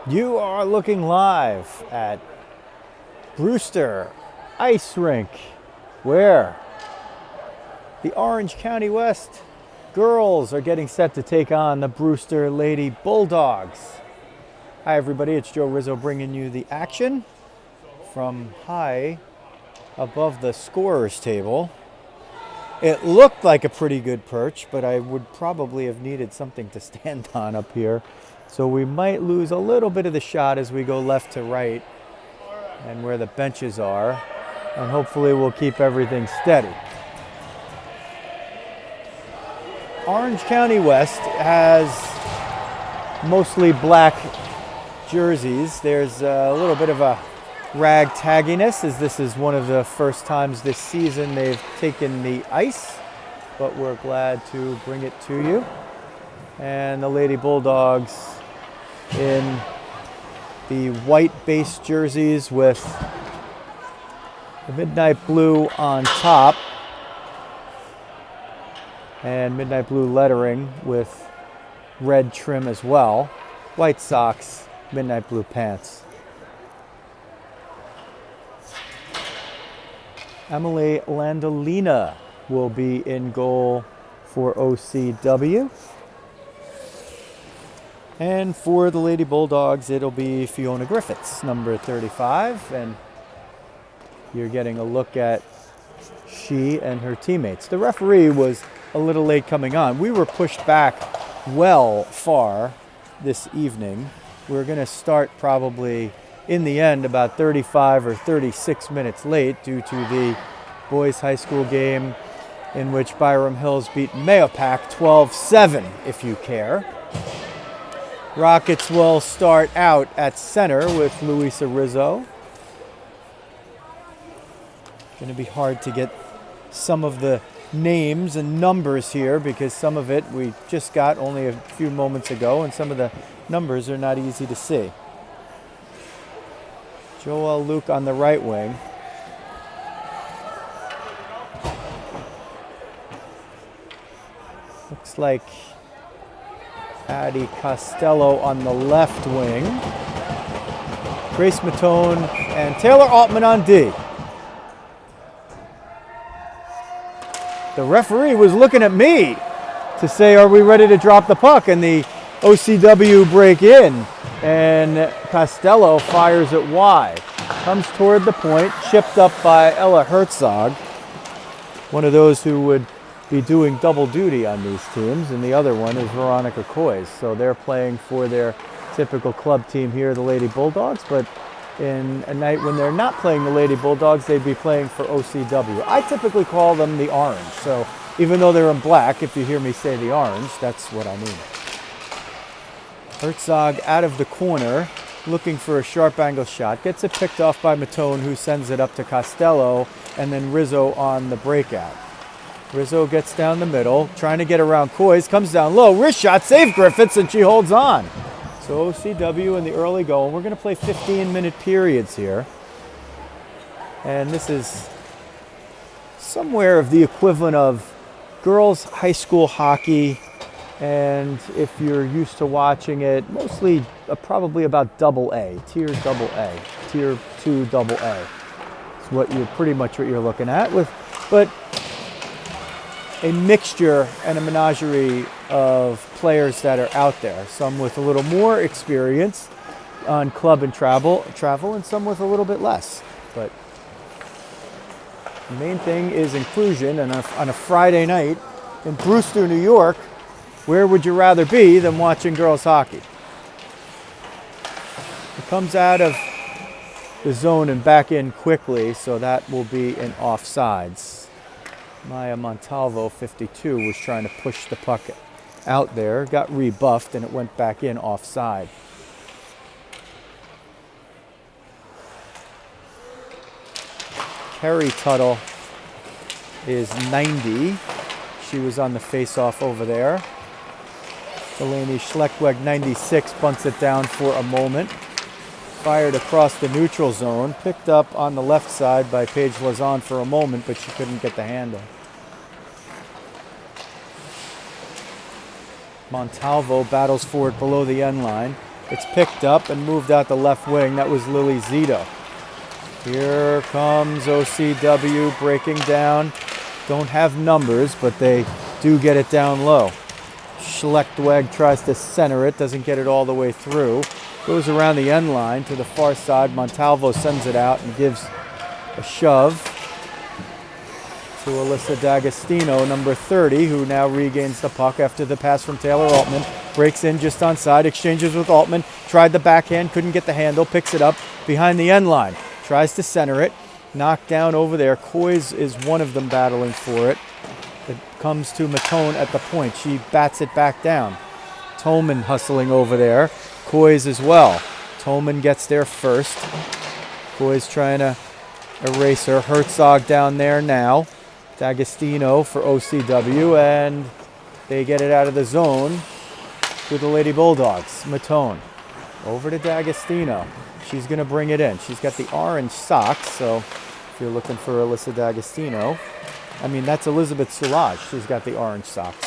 You are looking live at Brewster Ice Rink, where the Orange County West girls are getting set to take on the Brewster Lady Bulldogs. Hi everybody, it's Joe Rizzo bringing you the action from high above the scorer's table. It looked like a pretty good perch, but I would probably have needed something to stand on up here. So we might lose a little bit of the shot as we go left to right and where the benches are. And hopefully we'll keep everything steady. Orange County West has mostly black jerseys. There's a little bit of a ragtagginess, as this is one of the first times this season they've taken the ice, but we're glad to bring it to you. And the Lady Bulldogs in the white base jerseys with the midnight blue on top and midnight blue lettering with red trim as well. White socks, midnight blue pants. Emily Landolina will be in goal for OCW. And for the Lady Bulldogs, it'll be Fiona Griffiths, number 35. And you're getting a look at she and her teammates. The referee was a little late coming on. We were pushed back far this evening. We're going to start probably in the end about 35 or 36 minutes late due to the boys high school game in which Byram Hills beat Mahopac 12-7, if you care. Rockets will start out at center with Luisa Rizzo. Going to be hard to get some of the names and numbers here because some of it we just got only a few moments ago and some of the numbers are not easy to see. Joel Luke on the right wing. Looks like Addie Costello on the left wing. Grace Matone and Taylor Altman on D. The referee was looking at me to say, are we ready to drop the puck? And the OCW break in. And Costello fires it wide. Comes toward the point, chipped up by Ella Herzog. One of those who would be doing double duty on these teams, and the other one is Veronica Coys. So they're playing for their typical club team here, the Lady Bulldogs, but in a night when they're not playing the Lady Bulldogs, they'd be playing for OCW. I typically call them the Orange, so even though they're in black, if you hear me say the Orange, that's what I mean. Herzog out of the corner, looking for a sharp angle shot, gets it picked off by Matone, who sends it up to Costello, and then Rizzo on the breakout. Rizzo gets down the middle, trying to get around Coys, comes down low, wrist shot, save Griffiths, and she holds on. So OCW in the early goal. We're going to play 15-minute periods here. And this is somewhere of the equivalent of girls high school hockey. And if you're used to watching it, mostly probably about double A, tier double A, tier 2 double A. It's what you're pretty much what you're looking at but a mixture and a menagerie of players that are out there. Some with a little more experience on club and travel, and some with a little bit less. But the main thing is inclusion, and on a Friday night in Brewster, New York, where would you rather be than watching girls hockey? It comes out of the zone and back in quickly, so that will be an offsides. Maya Montalvo, 52, was trying to push the puck out there, got rebuffed, and it went back in offside. Carrie Tuttle is 90. She was on the face-off over there. Delaney Schleckweg, 96, bunts it down for a moment. Fired across the neutral zone, picked up on the left side by Paige Lazon for a moment, but she couldn't get the handle. Montalvo battles for it below the end line. It's picked up and moved out the left wing. That was Lily Zito. Here comes OCW breaking down. Don't have numbers, but they do get it down low. Schlechtweg tries to center it, doesn't get it all the way through. Goes around the end line to the far side. Montalvo sends it out and gives a shove to Alyssa D'Agostino, number 30, who now regains the puck after the pass from Taylor Altman. Breaks in just onside, exchanges with Altman. Tried the backhand, couldn't get the handle, picks it up behind the end line. Tries to center it, knocked down over there. Coys is one of them battling for it. It comes to Matone at the point. She bats it back down. Toman hustling over there. Coys as well. Toman gets there first. Coys trying to erase her. Herzog down there now. D'Agostino for OCW, and they get it out of the zone to the Lady Bulldogs. Matone over to D'Agostino. She's going to bring it in. She's got the orange socks, so if you're looking for Alyssa D'Agostino, I mean, that's Elizabeth Soulage. She's got the orange socks.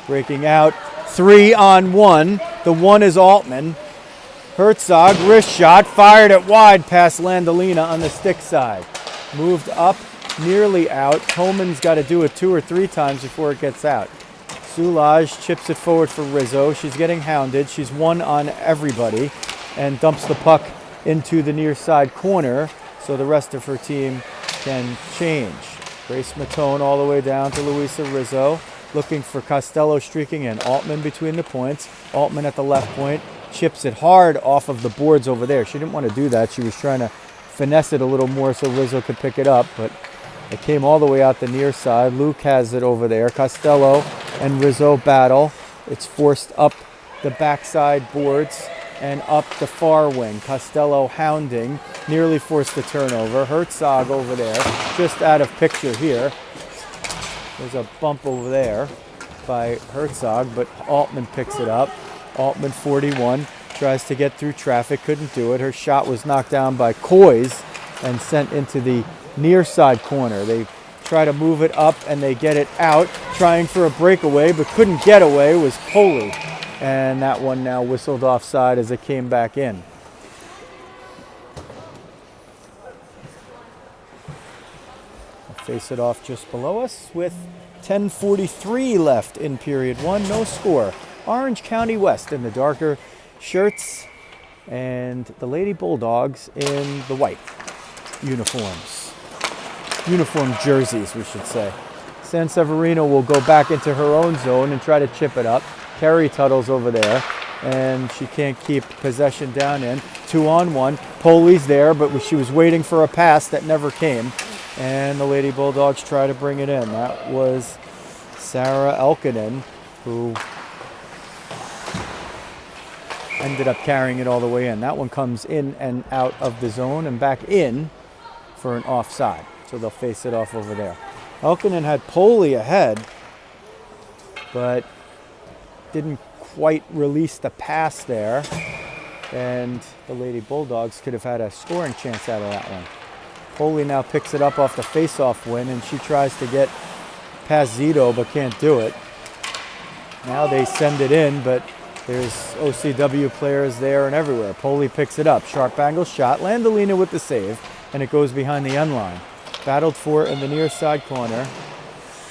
Breaking out, 3-on-1. The one is Altman. Herzog, wrist shot, fired it wide past Landolina on the stick side. Moved up, nearly out. Toman's got to do it 2 or 3 times before it gets out. Soulage chips it forward for Rizzo. She's getting hounded. She's one on everybody and dumps the puck into the near side corner so the rest of her team can change. Grace Matone all the way down to Luisa Rizzo, looking for Costello streaking in. Altman between the points. Altman at the left point. Chips it hard off of the boards over there. She didn't want to do that. She was trying to finesse it a little more so Rizzo could pick it up, but it came all the way out the near side. Luke has it over there. Costello and Rizzo battle. It's forced up the backside boards and up the far wing. Costello hounding, nearly forced the turnover. Herzog over there, just out of picture here. There's a bump over there by Herzog, but Altman picks it up. Altman, 41, tries to get through traffic, couldn't do it. Her shot was knocked down by Coys and sent into the near side corner. They try to move it up and they get it out, trying for a breakaway, but couldn't get away, was Poli. And that one now whistled offside as it came back in. I'll face it off just below us with 10:43 left in period 1, no score. Orange County West in the darker shirts and the Lady Bulldogs in the white uniforms. Uniform jerseys, we should say. San Severino will go back into her own zone and try to chip it up. Carrie Tuttle's over there, and she can't keep possession down in. 2-on-1. Poli's there, but she was waiting for a pass that never came, and the Lady Bulldogs try to bring it in. That was Sarah Elkinen, who ended up carrying it all the way in. That one comes in and out of the zone and back in for an offside. So they'll face it off over there. Elkinen had Poli ahead, but didn't quite release the pass there. And the Lady Bulldogs could have had a scoring chance out of that one. Poli now picks it up off the face-off win, and she tries to get past Zito, but can't do it. Now they send it in, but there's OCW players there and everywhere. Poli picks it up. Sharp angle shot. Landolina with the save, and it goes behind the end line. Battled for in the near side corner.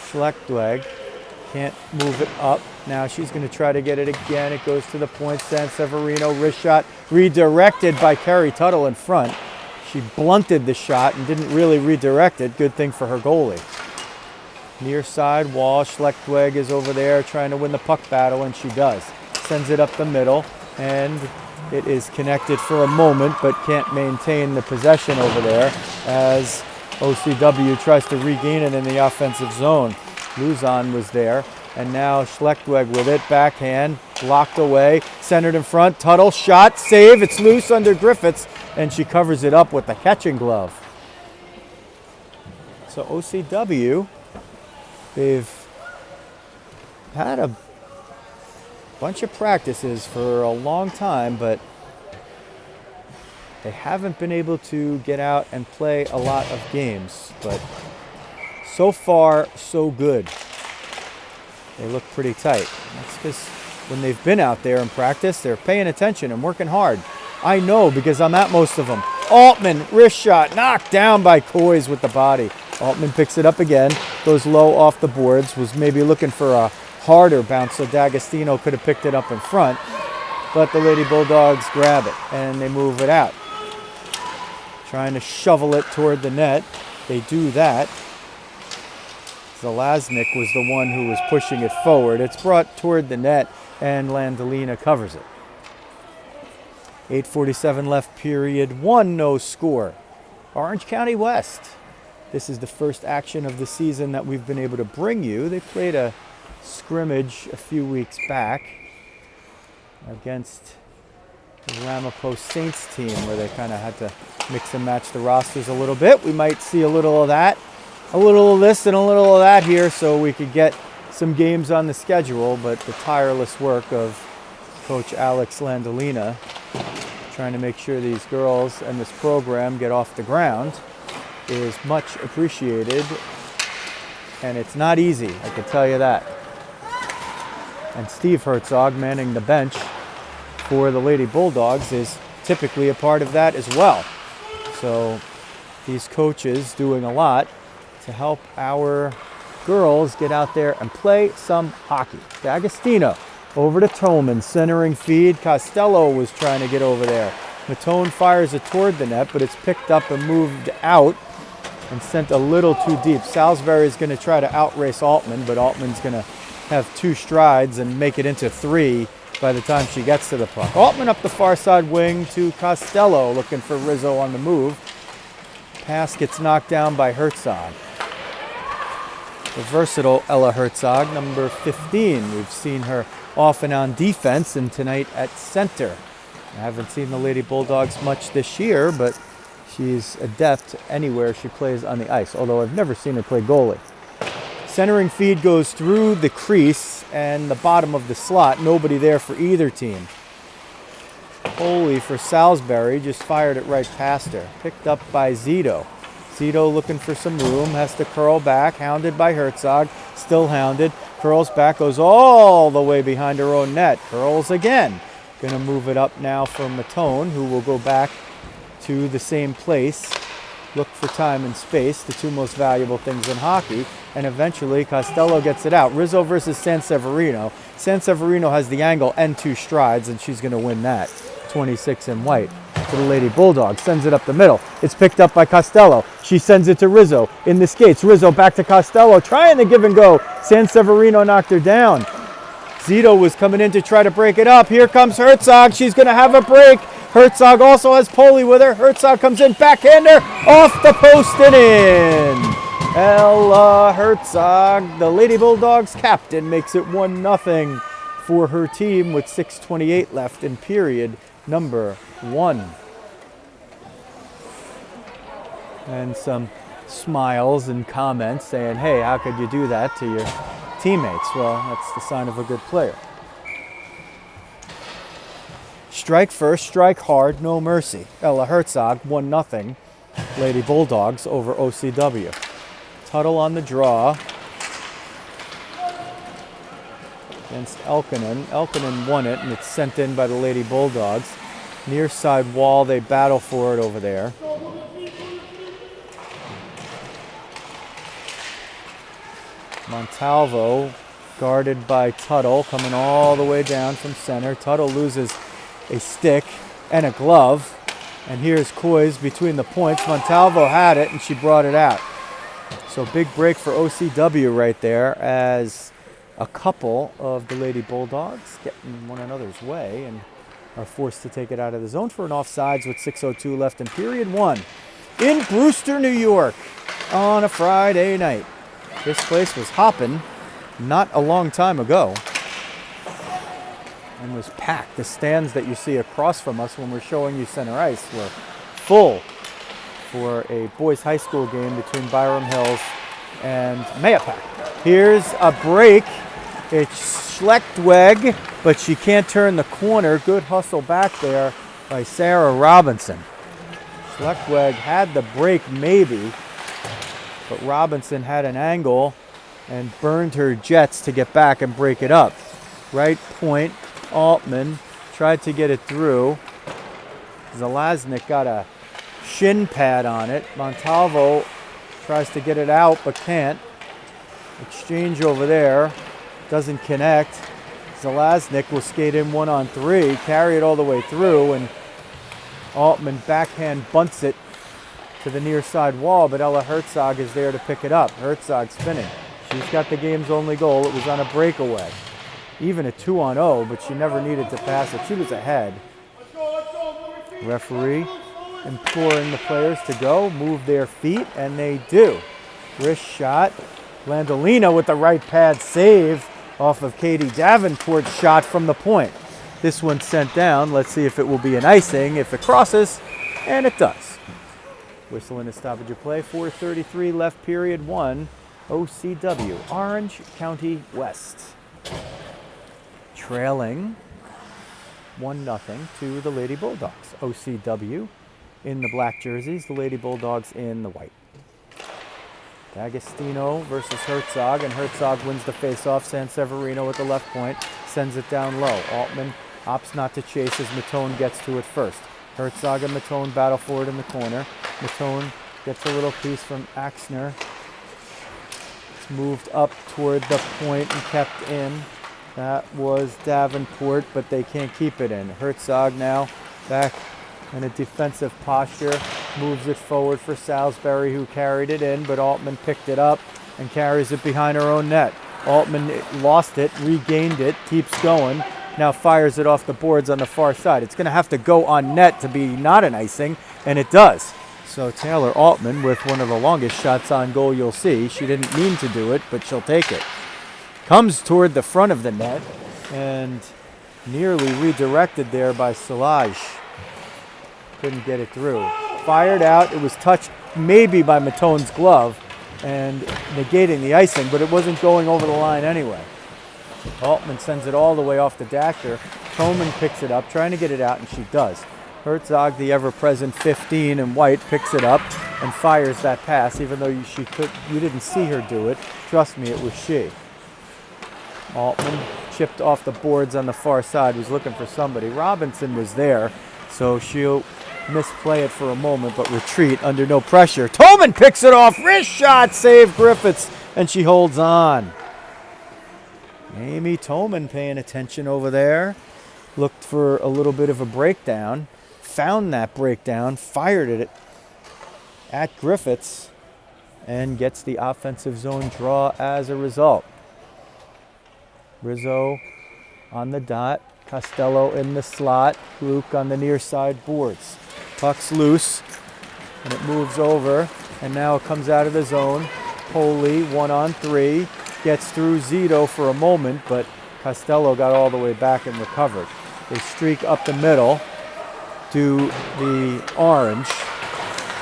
Schlechtweg can't move it up. Now she's going to try to get it again. It goes to the point. San Severino, wrist shot, redirected by Carrie Tuttle in front. She blunted the shot and didn't really redirect it. Good thing for her goalie. Near side wall. Schlechtweg is over there trying to win the puck battle, and she does. Sends it up the middle, and it is connected for a moment, but can't maintain the possession over there as OCW tries to regain it in the offensive zone. Luzon was there, and now Schlechtweg with it, backhand, locked away, centered in front, Tuttle, shot, save, it's loose under Griffiths, and she covers it up with the catching glove. So OCW, they've had a bunch of practices for a long time, but they haven't been able to get out and play a lot of games. But so far, so good. They look pretty tight. That's because when they've been out there in practice, they're paying attention and working hard. I know because I'm at most of them. Altman, wrist shot, knocked down by Coys with the body. Altman picks it up again, goes low off the boards, was maybe looking for a harder bounce so D'Agostino could have picked it up in front. But the Lady Bulldogs grab it and they move it out. Trying to shovel it toward the net. They do that. Zelaznik was the one who was pushing it forward. It's brought toward the net and Landolina covers it. 8:47 left, period 1, no score. Orange County West. This is the first action of the season that we've been able to bring you. They played a scrimmage a few weeks back against the Ramapo Saints team where they kind of had to mix and match the rosters a little bit. We might see a little of that, a little of this and a little of that here so we could get some games on the schedule, but the tireless work of Coach Alex Landolina trying to make sure these girls and this program get off the ground is much appreciated, and it's not easy, I can tell you that. And Steve Herzog manning the bench for the Lady Bulldogs is typically a part of that as well. So these coaches doing a lot to help our girls get out there and play some hockey. D'Agostino over to Tolman, centering feed. Costello was trying to get over there. Matone fires it toward the net, but it's picked up and moved out and sent a little too deep. Salisbury is going to try to outrace Altman, but Altman's going to have 2 strides and make it into 3 by the time she gets to the puck. Altman up the far side wing to Costello, looking for Rizzo on the move. Pass gets knocked down by Herzog. The versatile Ella Herzog, number 15. We've seen her often on defense and tonight at center. I haven't seen the Lady Bulldogs much this year, but she's adept anywhere she plays on the ice, although I've never seen her play goalie. Centering feed goes through the crease and the bottom of the slot. Nobody there for either team. Holy for Salisbury, just fired it right past her. Picked up by Zito. Zito looking for some room, has to curl back, hounded by Herzog, still hounded. Curls back, goes all the way behind her own net. Curls again. Gonna move it up now for Matone, who will go back to the same place. Look for time and space, the 2 most valuable things in hockey. And eventually Costello gets it out. Rizzo versus Sanseverino. Sanseverino has the angle and 2 strides, and she's gonna win that. 26 in white to the Lady Bulldogs. Sends it up the middle. It's picked up by Costello. She sends it to Rizzo in the skates. Rizzo back to Costello, trying to give and go. Sanseverino knocked her down. Zito was coming in to try to break it up. Here comes Herzog. She's going to have a break. Herzog also has Poli with her. Herzog comes in, backhander, off the post and in. Ella Herzog, the Lady Bulldogs captain, makes it 1-0 for her team with 6:28 left in period number 1. And some smiles and comments saying, hey, how could you do that to your teammates? Well, that's the sign of a good player. Strike first, strike hard, no mercy. Ella Herzog, 1-0. Lady Bulldogs over OCW. Tuttle on the draw against Elkinen. Elkinen won it, and it's sent in by the Lady Bulldogs. Near side wall, they battle for it over there. Montalvo guarded by Tuttle, coming all the way down from center. Tuttle loses a stick and a glove. And here's Coys between the points. Montalvo had it, and she brought it out. So big break for OCW right there as a couple of the Lady Bulldogs get in one another's way and are forced to take it out of the zone for an offsides with 6:02 left in period 1 in Brewster, New York on a Friday night. This place was hopping not a long time ago and was packed. The stands that you see across from us when we're showing you center ice were full for a boys high school game between Byram Hills and Mayapack. Here's a break. It's Schlechtweg, but she can't turn the corner. Good hustle back there by Sarah Robinson. Schlechtweg had the break maybe, but Robinson had an angle and burned her jets to get back and break it up. Right point, Altman tried to get it through. Zelaznik got a shin pad on it. Montalvo tries to get it out but can't. Exchange over there, doesn't connect. Zelaznik will skate in 1-on-3, carry it all the way through, and Altman backhand bunts it to the near side wall, but Ella Herzog is there to pick it up. Herzog spinning. She's got the game's only goal. It was on a breakaway. Even a 2-on-0, but she never needed to pass it. She was ahead. Referee imploring the players to go, move their feet, and they do. Wrist shot. Landolina with the right pad save off of Katie Davenport's shot from the point. This one's sent down. Let's see if it will be an icing. If it crosses, and it does. Whistle and a stoppage of play. 4:33 left, period 1. OCW, Orange County West. Trailing 1-0 to the Lady Bulldogs. OCW in the black jerseys, the Lady Bulldogs in the white. D'Agostino versus Herzog, and Herzog wins the face-off. Sanseverino at the left point, sends it down low. Altman opts not to chase as Matone gets to it first. Herzog and Matone battle for it in the corner. Matone gets a little piece from Axner. It's moved up toward the point and kept in. That was Davenport, but they can't keep it in. Herzog now back in a defensive posture, moves it forward for Salisbury, who carried it in, but Altman picked it up and carries it behind her own net. Altman lost it, regained it, keeps going, now fires it off the boards on the far side. It's going to have to go on net to be not an icing, and it does. So Taylor Altman with one of the longest shots on goal you'll see. She didn't mean to do it, but she'll take it. Comes toward the front of the net and nearly redirected there by Solage. Couldn't get it through. Fired out. It was touched maybe by Matone's glove and negating the icing, but it wasn't going over the line anyway. Altman sends it all the way off the dasher. Toman picks it up, trying to get it out, and she does. Herzog, the ever-present 15 in white, picks it up and fires that pass, even though you didn't see her do it. Trust me, it was she. Altman chipped off the boards on the far side, was looking for somebody. Robinson was there, so she'll misplay it for a moment, but retreat under no pressure. Toman picks it off, wrist shot, save Griffiths, and she holds on. Amy Toman paying attention over there. Looked for a little bit of a breakdown, found that breakdown, fired it at Griffiths, and gets the offensive zone draw as a result. Rizzo on the dot, Costello in the slot, Luke on the near side boards. Puck's loose, and it moves over, and now it comes out of the zone. Poli, 1-on-3, gets through Zito for a moment, but Costello got all the way back and recovered. They streak up the middle to the Orange,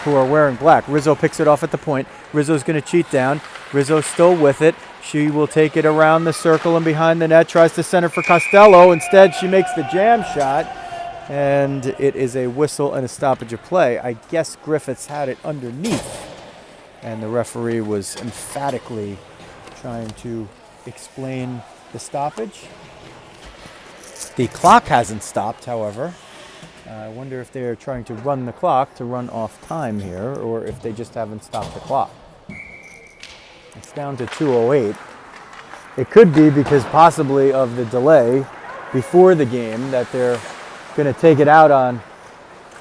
who are wearing black. Rizzo picks it off at the point. Rizzo's going to cheat down. Rizzo's still with it. She will take it around the circle and behind the net, tries to center for Costello. Instead, she makes the jam shot, and it is a whistle and a stoppage of play. I guess Griffiths had it underneath, and the referee was emphatically trying to explain the stoppage. The clock hasn't stopped, however. I wonder if they're trying to run the clock to run off time here, or if they just haven't stopped the clock. It's down to 2:08. It could be because possibly of the delay before the game that they're going to take it out on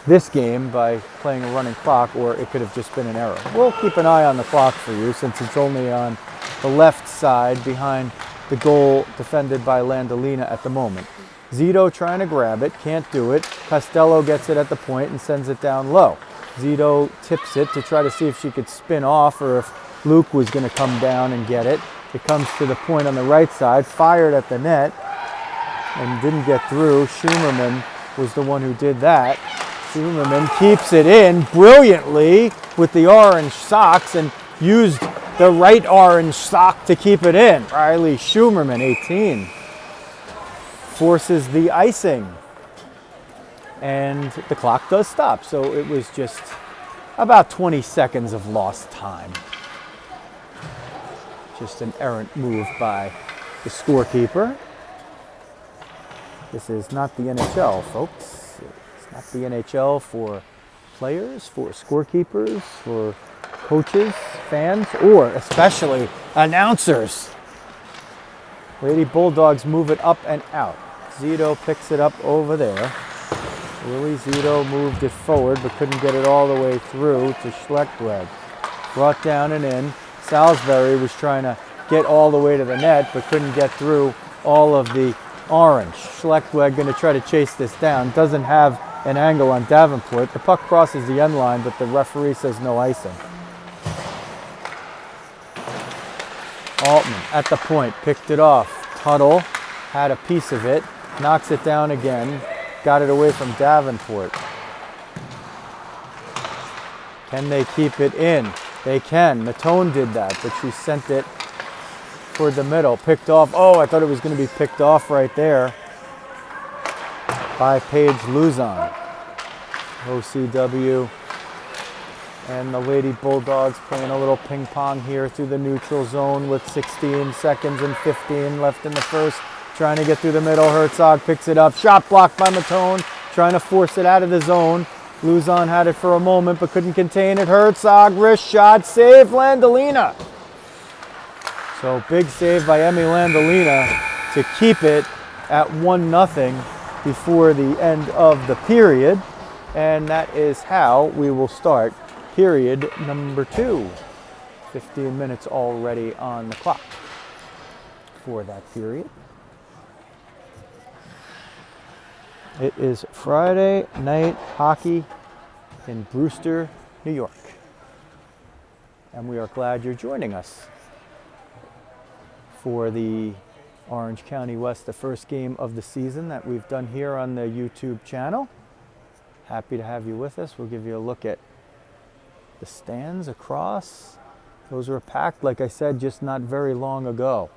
this game by playing a running clock, or it could have just been an error. We'll keep an eye on the clock for you since it's only on the left side behind the goal defended by Landolina at the moment. Zito trying to grab it, can't do it. Costello gets it at the point and sends it down low. Zito tips it to try to see if she could spin off or if Luke was going to come down and get it. It comes to the point on the right side, fired at the net, and didn't get through. Schumerman was the one who did that. Schumerman keeps it in brilliantly with the orange socks and used the right orange sock to keep it in. Riley Schumerman, 18, forces the icing. And the clock does stop, so it was just about 20 seconds of lost time. Just an errant move by the scorekeeper. This is not the NHL, folks. It's not the NHL for players, for scorekeepers, for coaches, fans, or especially announcers. Lady Bulldogs move it up and out. Zito picks it up over there. Willie Zito moved it forward but couldn't get it all the way through to Schlechtweg. Brought down and in. Salisbury was trying to get all the way to the net but couldn't get through all of the orange. Schlechtweg going to try to chase this down. Doesn't have an angle on Davenport. The puck crosses the end line, but the referee says no icing. Altman at the point, picked it off. Tuttle had a piece of it, knocks it down again, got it away from Davenport. Can they keep it in? They can. Matone did that, but she sent it toward the middle. Picked off. Oh, I thought it was going to be picked off right there by Paige Luzon. OCW and the Lady Bulldogs playing a little ping pong here through the neutral zone with 16 seconds and 15 left in the first. Trying to get through the middle. Herzog picks it up. Shot blocked by Matone. Trying to force it out of the zone. Luzon had it for a moment but couldn't contain it. Herzog, wrist shot, save Landolina. So big save by Emmy Landolina to keep it at 1-0 before the end of the period. And that is how we will start period number 2. 15 minutes already on the clock for that period. It is Friday night hockey in Brewster, New York. And we are glad you're joining us for the Orange County West, the first game of the season that we've done here on the YouTube channel. Happy to have you with us. We'll give you a look at the stands across. Those were packed, like I said, just not very long ago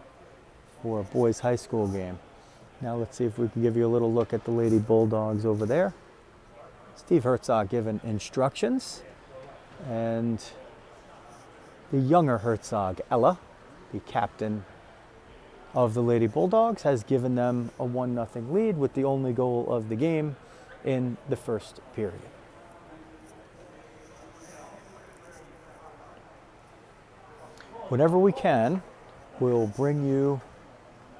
for a boys' high school game. Now let's see if we can give you a little look at the Lady Bulldogs over there. Steve Herzog given instructions, and the younger Herzog, Ella, the captain of the Lady Bulldogs, has given them a 1-0 lead with the only goal of the game in the first period. Whenever we can, we'll bring you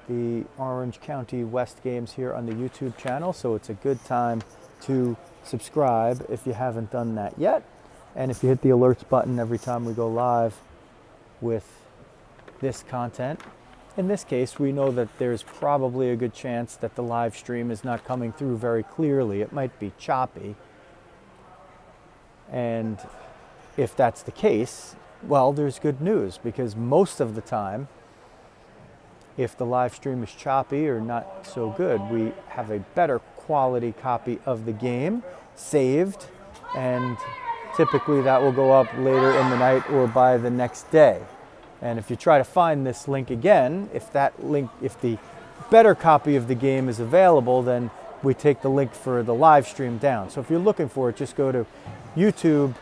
the Orange County West games here on the YouTube channel, so it's a good time to subscribe if you haven't done that yet. And if you hit the alerts button every time we go live with this content. In this case, we know that there's probably a good chance that the live stream is not coming through very clearly. It might be choppy. And if that's the case, well, there's good news, because most of the time, if the live stream is choppy or not so good, we have a better quality copy of the game saved, and typically that will go up later in the night or by the next day. And if you try to find this link again, if the better copy of the game is available, then we take the link for the live stream down. So if you're looking for it, just go to YouTube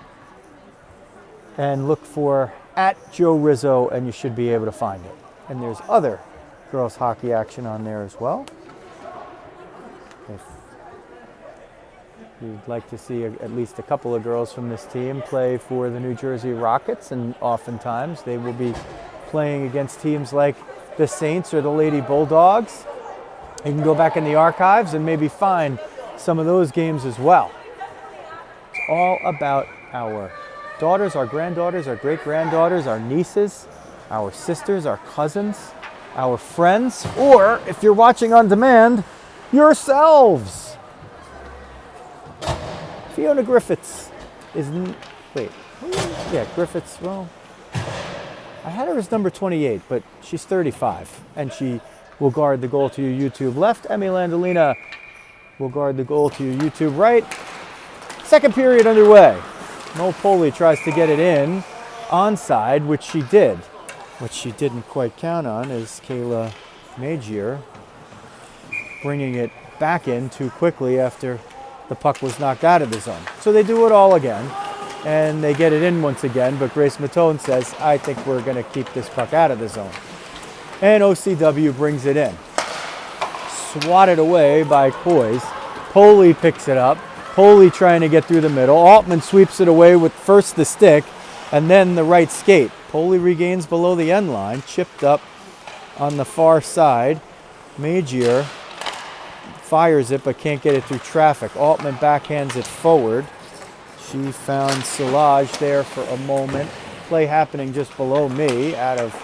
and look for @JoeRizzo, and you should be able to find it. And there's other girls hockey action on there as well. If you'd like to see at least a couple of girls from this team play for the New Jersey Rockets, and oftentimes they will be playing against teams like the Saints or the Lady Bulldogs, you can go back in the archives and maybe find some of those games as well. It's all about our daughters, our granddaughters, our great-granddaughters, our nieces, our sisters, our cousins, our friends, or if you're watching on demand, yourselves. Fiona Griffiths Griffiths, well, I had her as number 28, but she's 35, and she will guard the goal to your YouTube left. Emmy Landolina will guard the goal to your YouTube right. Second period underway. Mo Poli tries to get it in onside, which she did. What she didn't quite count on is Kayla Magier bringing it back in too quickly after the puck was knocked out of the zone. So they do it all again. and they get it in once again, but Grace Matone says, I think we're going to keep this puck out of the zone. And OCW brings it in. Swatted away by Poise. Poley picks it up. Poley trying to get through the middle. Altman sweeps it away with first the stick and then the right skate. Poley regains below the end line, chipped up on the far side. Magier fires it but can't get it through traffic. Altman backhands it forward. She found Silage there for a moment. Play happening just below me, out of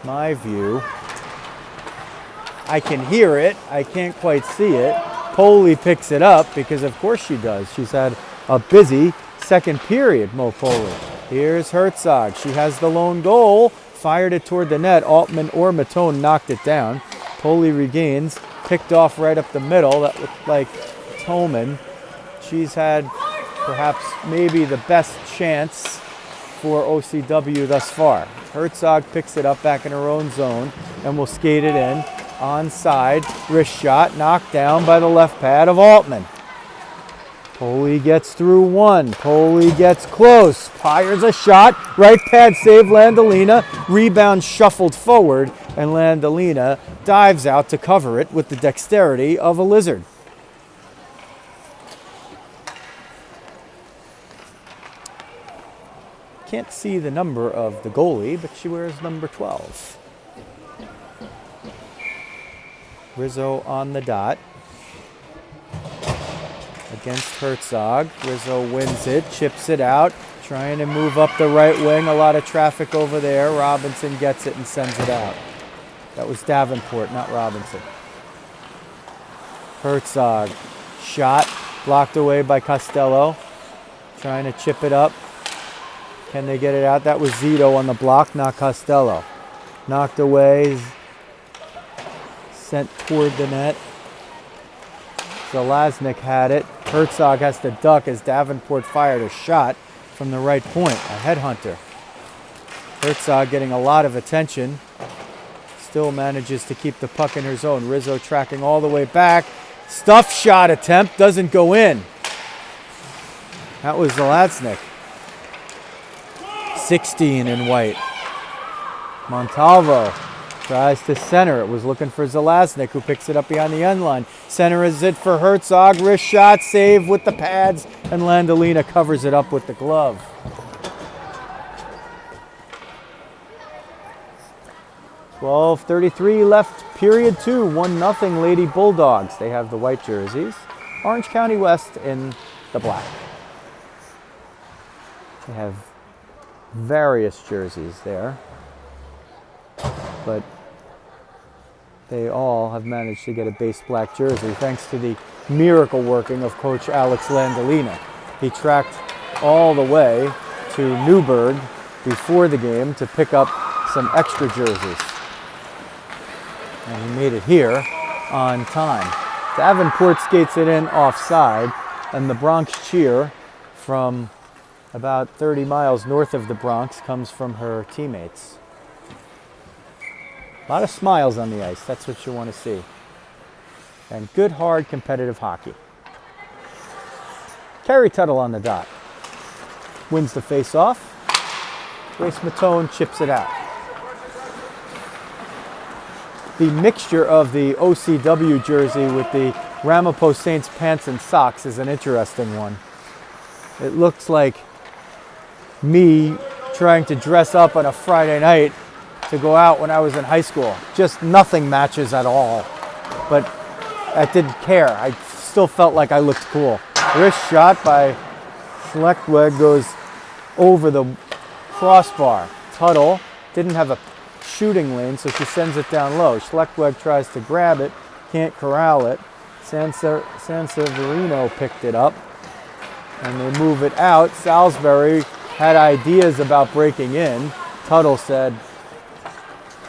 my view. I can hear it. I can't quite see it. Poley picks it up because of course she does. She's had a busy second period, Mo Poley. Here's Herzog. She has the lone goal. Fired it toward the net. Altman or Matone knocked it down. Poley regains. Picked off right up the middle. That looked like Toman. She's had perhaps maybe the best chance for OCW thus far. Herzog picks it up back in her own zone and will skate it in. Onside, wrist shot, knocked down by the left pad of Altman. Poley gets through one. Poley gets close. Fires a shot. Right pad save, Landolina. Rebound shuffled forward, and Landolina dives out to cover it with the dexterity of a lizard. Can't see the number of the goalie, but she wears number 12. Rizzo on the dot against Herzog. Rizzo wins it, chips it out, trying to move up the right wing. A lot of traffic over there. Robinson gets it and sends it out. That was Davenport, not Robinson. Herzog, shot, blocked away by Costello. Trying to chip it up. Can they get it out? That was Zito on the block, not Costello. Knocked away. Sent toward the net. Zelaznik had it. Herzog has to duck as Davenport fired a shot from the right point, a headhunter. Herzog getting a lot of attention. Still manages to keep the puck in her zone. Rizzo tracking all the way back. Stuff shot attempt doesn't go in. That was Zelaznik. 16 in white. Montalvo tries to center. It was looking for Zelaznik, who picks it up behind the end line. Center is it for Herzog. Wrist shot, save with the pads, and Landolina covers it up with the glove. .33 left, period 2. 1-0 Lady Bulldogs. They have the white jerseys. Orange County West in the black. They have various jerseys there, but they all have managed to get a base black jersey thanks to the miracle working of Coach Alex Landolina. He tracked all the way to Newburgh before the game to pick up some extra jerseys. And he made it here on time. Davenport skates it in offside, and the Bronx cheer from about 30 miles north of the Bronx comes from her teammates. A lot of smiles on the ice. That's what you want to see. And good, hard, competitive hockey. Carrie Tuttle on the dot. Wins the face-off. Grace Matone chips it out. The mixture of the OCW jersey with the Ramapo Saints pants and socks is an interesting one. It looks like me trying to dress up on a Friday night to go out when I was in high school. Just nothing matches at all. But I didn't care. I still felt like I looked cool. Wrist shot by Schlechtweg goes over the crossbar. Tuttle didn't have a shooting lane, so she sends it down low. Schlechtweg tries to grab it, can't corral it. Sanseverino picked it up, and they move it out. Salisbury had ideas about breaking in. Tuttle said,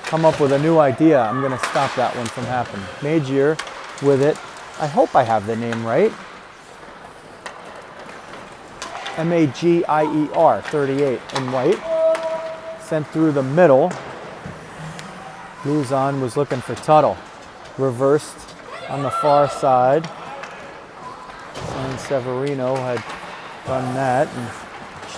come up with a new idea. I'm going to stop that one from happening. Magier with it. I hope I have the name right. Magier, 38 in white. Sent through the middle. Luzon was looking for Tuttle. Reversed on the far side. Sanseverino had done that. And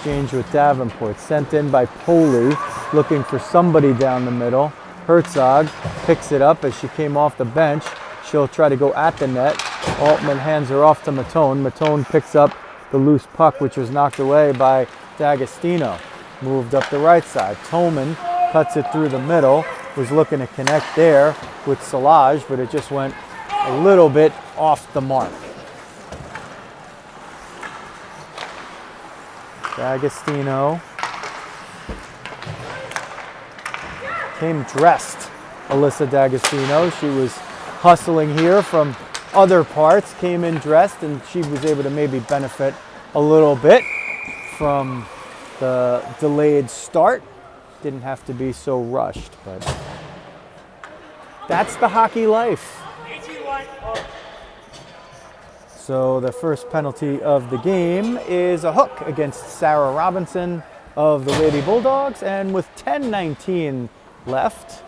exchange with Davenport. Sent in by Poli, looking for somebody down the middle. Herzog picks it up as she came off the bench. She'll try to go at the net. Altman hands her off to Matone. Matone picks up the loose puck, which was knocked away by D'Agostino. Moved up the right side. Tolman cuts it through the middle. Was looking to connect there with Solage, but it just went a little bit off the mark. D'Agostino came dressed. Alyssa D'Agostino. She was hustling here from other parts, came in dressed, and she was able to maybe benefit a little bit from the delayed start. Didn't have to be so rushed, but that's the hockey life. So the first penalty of the game is a hook against Sarah Robinson of the Lady Bulldogs, and with 10:19 left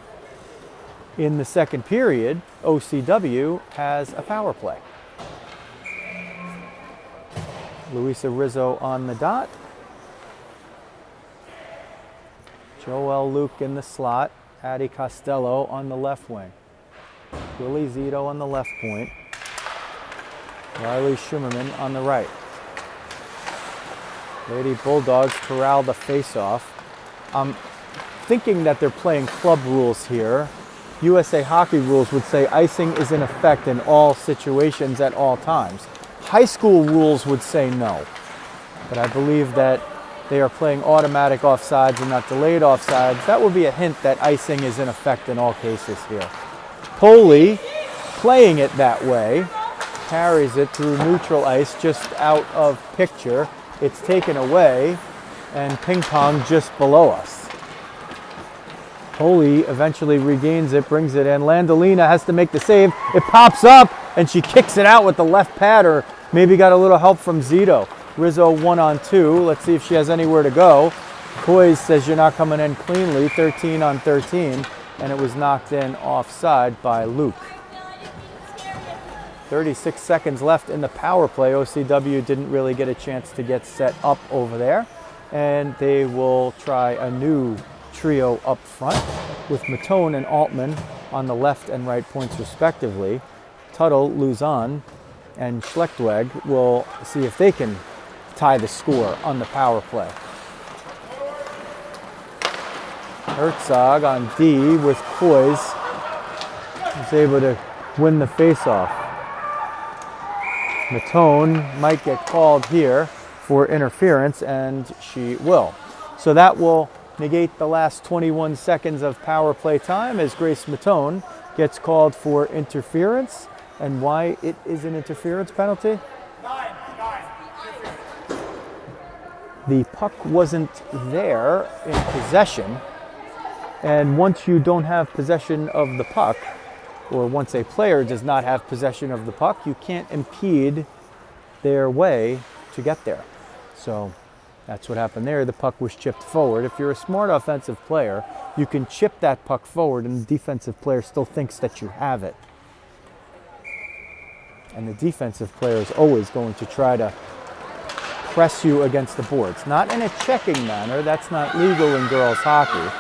in the second period, OCW has a power play. Luisa Rizzo on the dot. Joelle Luke in the slot. Addie Costello on the left wing. Willie Zito on the left point. Riley Schimmerman on the right. Lady Bulldogs corral the face-off. I'm thinking that they're playing club rules here. USA Hockey rules would say icing is in effect in all situations at all times. High school rules would say no. But I believe that they are playing automatic offsides and not delayed offsides. That would be a hint that icing is in effect in all cases here. Poli, playing it that way, carries it through neutral ice just out of picture. It's taken away, and ping pong just below us. Poli eventually regains it, brings it in. Landolina has to make the save. It pops up, and she kicks it out with the left pad, or maybe got a little help from Zito. Rizzo 1-on-2. Let's see if she has anywhere to go. Coys says you're not coming in cleanly, 13-on-13, and it was knocked in offside by Luke. 36 seconds left in the power play. OCW didn't really get a chance to get set up over there, and they will try a new trio up front with Matone and Altman on the left and right points respectively. Tuttle, Luzon, and Schlechtweg will see if they can tie the score on the power play. Herzog on D with Coys is able to win the faceoff. Matone might get called here for interference, and she will. So that will negate the last 21 seconds of power play time as Grace Matone gets called for interference. And why it is an interference penalty? The puck wasn't there in possession, and once you don't have possession of the puck, or once a player does not have possession of the puck, you can't impede their way to get there. So that's what happened there. The puck was chipped forward. If you're a smart offensive player, you can chip that puck forward and the defensive player still thinks that you have it. And the defensive player is always going to try to press you against the boards. Not in a checking manner, that's not legal in girls hockey,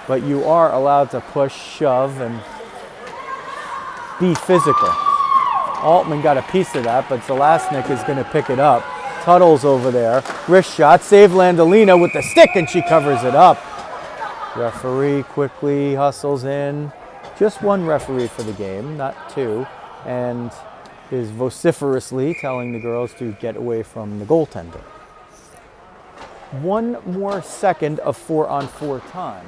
but you are allowed to push, shove, and be physical. Altman got a piece of that, but Zelasnik is going to pick it up. Tuttle's over there. Wrist shot, save Landolina with the stick, and she covers it up. Referee quickly hustles in. Just one referee for the game, not two, and is vociferously telling the girls to get away from the goaltender. One more second of 4-on-4 time,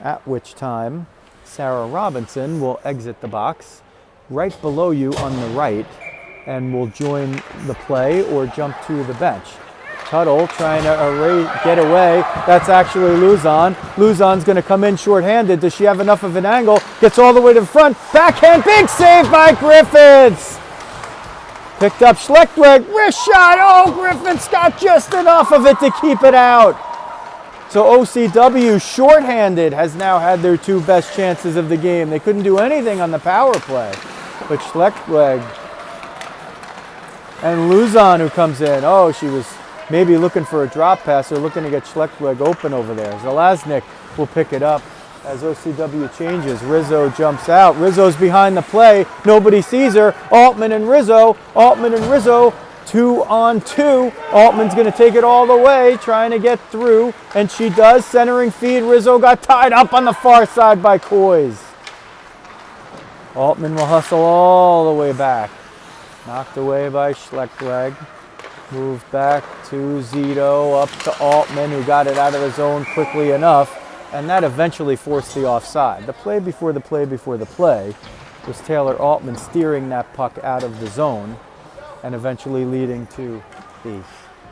at which time Sarah Robinson will exit the box right below you on the right and will join the play or jump to the bench. Tuttle trying to get away. That's actually Luzon. Luzon's going to come in shorthanded. Does she have enough of an angle? Gets all the way to the front. Backhand, big save by Griffiths. Picked up Schlechtweg. Wrist shot. Oh, Griffiths got just enough of it to keep it out. So OCW, shorthanded, has now had their two best chances of the game. They couldn't do anything on the power play. But Schlechtweg and Luzon, who comes in, oh, she was maybe looking for a drop pass or looking to get Schlechtweg open over there. Zelaznik will pick it up as OCW changes. Rizzo jumps out. Rizzo's behind the play. Nobody sees her. Altman and Rizzo. 2-on-2. Altman's going to take it all the way, trying to get through, and she does. Centering feed. Rizzo got tied up on the far side by Coys. Altman will hustle all the way back. Knocked away by Schlechtweg. Moved back to Zito, up to Altman, who got it out of the zone quickly enough, and that eventually forced the offside. The play before the play before the play was Taylor Altman steering that puck out of the zone and eventually leading to the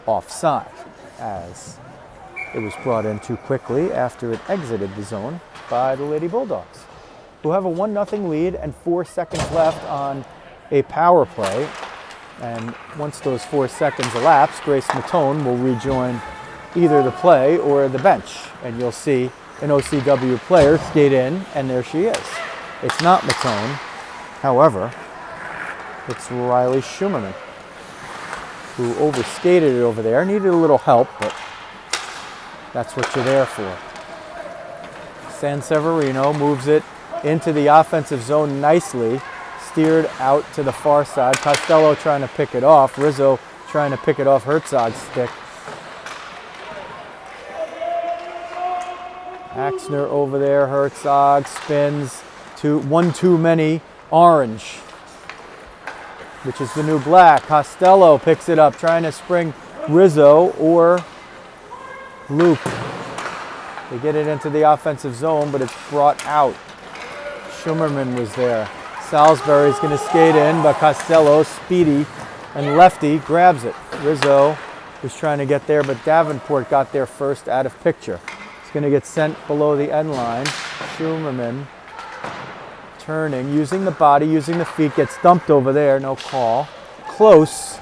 offside, as it was brought in too quickly after it exited the zone by the Lady Bulldogs, who have a 1-0 lead and 4 seconds left on a power play. And once those 4 seconds elapse, Grace Matone will rejoin either the play or the bench. And you'll see an OCW player skate in, and there she is. It's not Matone. However, it's Riley Schumerman, who overskated it over there. Needed a little help, but that's what you're there for. Sanseverino moves it into the offensive zone nicely. Steered out to the far side. Costello trying to pick it off. Rizzo trying to pick it off Herzog's stick. Axner over there. Herzog spins to one too many. Orange, which is the new black. Costello picks it up, trying to spring Rizzo or Luke. They get it into the offensive zone, but it's brought out. Schumerman was there. Salisbury's going to skate in, but Costello, speedy and lefty, grabs it. Rizzo was trying to get there, but Davenport got there first out of picture. It's going to get sent below the end line. Schumerman turning, using the body, using the feet, gets dumped over there. No call. Close,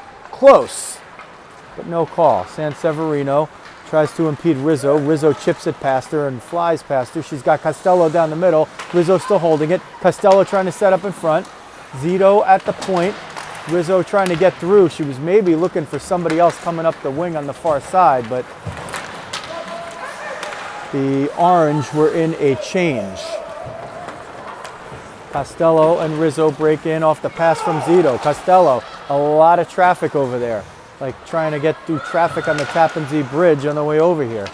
but no call. Sanseverino tries to impede Rizzo. Rizzo chips it past her and flies past her. She's got Costello down the middle. Rizzo still holding it. Costello trying to set up in front. Zito at the point. Rizzo trying to get through. She was maybe looking for somebody else coming up the wing on the far side, but the Orange were in a change. Costello and Rizzo break in off the pass from Zito. Costello, a lot of traffic over there. Like trying to get through traffic on the Tappan Zee Bridge on the way over here.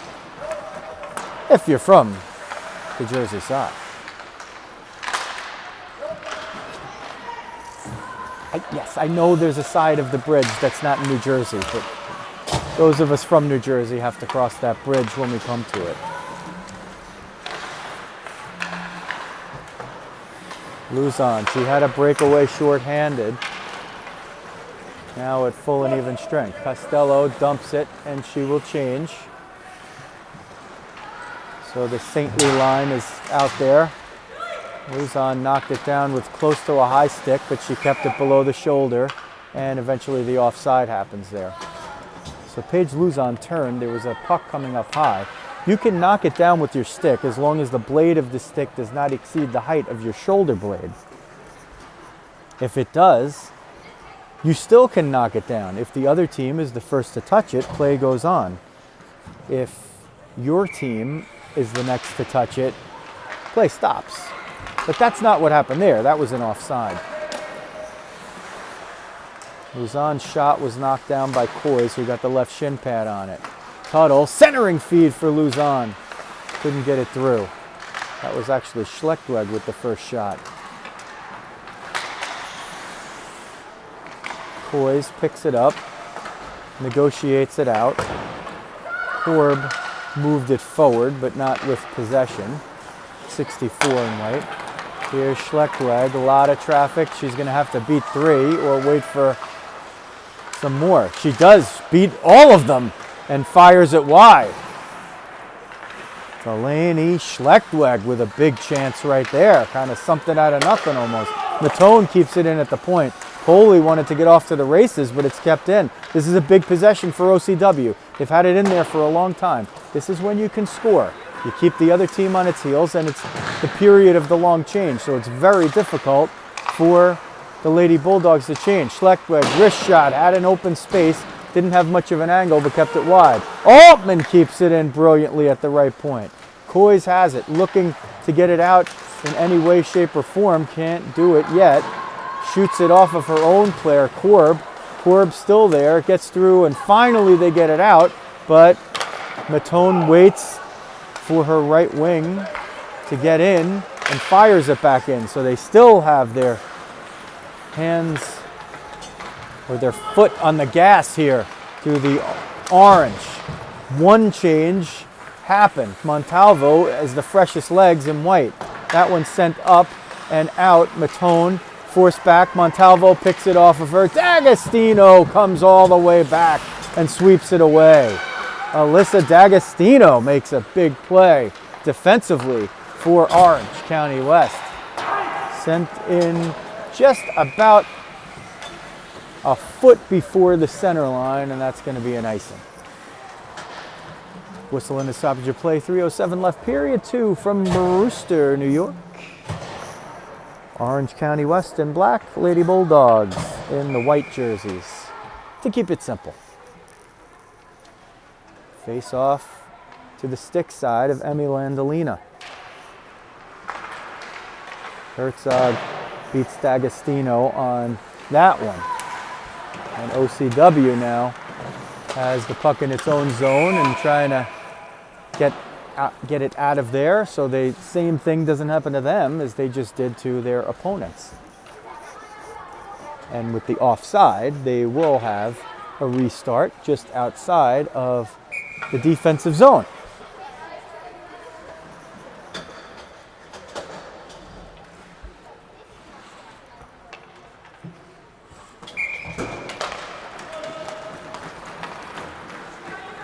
If you're from the Jersey side. Yes, I know there's a side of the bridge that's not in New Jersey, but those of us from New Jersey have to cross that bridge when we come to it. Luzon, she had a breakaway short-handed. Now at full and even strength. Costello dumps it, and she will change. So the saintly line is out there. Luzon knocked it down with close to a high stick, but she kept it below the shoulder, and eventually the offside happens there. So Paige Luzon turned. There was a puck coming up high. You can knock it down with your stick as long as the blade of the stick does not exceed the height of your shoulder blade. If it does, you still can knock it down. If the other team is the first to touch it, play goes on. If your team is the next to touch it, play stops. But that's not what happened there. That was an offside. Luzon's shot was knocked down by Coys, who got the left shin pad on it. Tuttle, centering feed for Luzon. Couldn't get it through. That was actually Schlechtweg with the first shot. Coys picks it up, negotiates it out. Korb moved it forward, but not with possession. 64 in white. Here's Schlechtweg, a lot of traffic. She's going to have to beat 3 or wait for some more. She does beat all of them and fires it wide. Delaney Schlechtweg with a big chance right there. Kind of something out of nothing almost. Matone keeps it in at the point. Coley wanted to get off to the races, but it's kept in. This is a big possession for OCW. They've had it in there for a long time. This is when you can score. You keep the other team on its heels, and it's the period of the long change, so it's very difficult for the Lady Bulldogs to change. Schlechtweg, wrist shot, had an open space, Didn't have much of an angle, but kept it wide. Altman keeps it in brilliantly at the right point. Coys has it, looking to get it out in any way, shape, or form. Can't do it yet. Shoots it off of her own player, Korb. Korb's still there, gets through, and finally they get it out, but Matone waits for her right wing to get in and fires it back in. So they still have their hands or their foot on the gas here to the orange. One change happened. Montalvo as the freshest legs in white. That one sent up and out. Matone forced back. Montalvo picks it off of her. D'Agostino comes all the way back and sweeps it away. Alyssa D'Agostino makes a big play defensively for Orange County West. Sent in just about a foot before the center line, and that's going to be an icing. Whistle in the stoppage of play, 3:07 left, period 2 from Brewster, New York. Orange County West in black, Lady Bulldogs in the white jerseys. To keep it simple. Face off to the stick side of Emmy Landolina. Herzog beats D'Agostino on that one. And OCW now has the puck in its own zone and trying to get it out of there, so the same thing doesn't happen to them as they just did to their opponents. And with the offside, they will have a restart just outside of the defensive zone.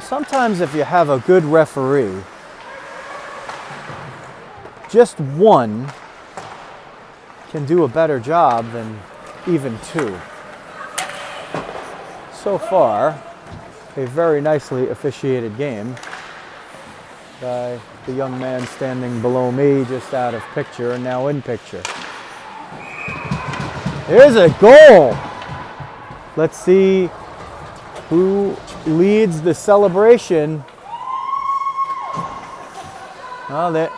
Sometimes if you have a good referee, just one can do a better job than even two. So far, a very nicely officiated game by the young man standing below me, just out of picture and now in picture. Here's a goal. Let's see who leads the celebration. Oh,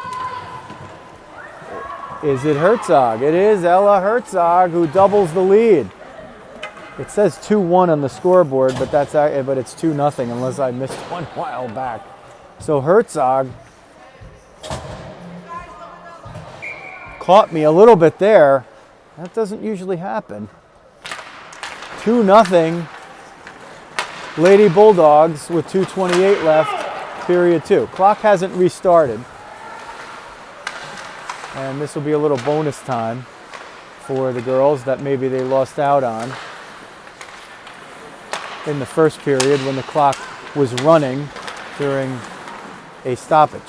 is it Herzog? It is Ella Herzog who doubles the lead. It says 2-1 on the scoreboard, but it's 2-0 unless I missed one while back. So Herzog caught me a little bit there. That doesn't usually happen. 2-0. Lady Bulldogs with 2:28 left, period 2. Clock hasn't restarted. And this will be a little bonus time for the girls that maybe they lost out on in the first period when the clock was running during a stoppage.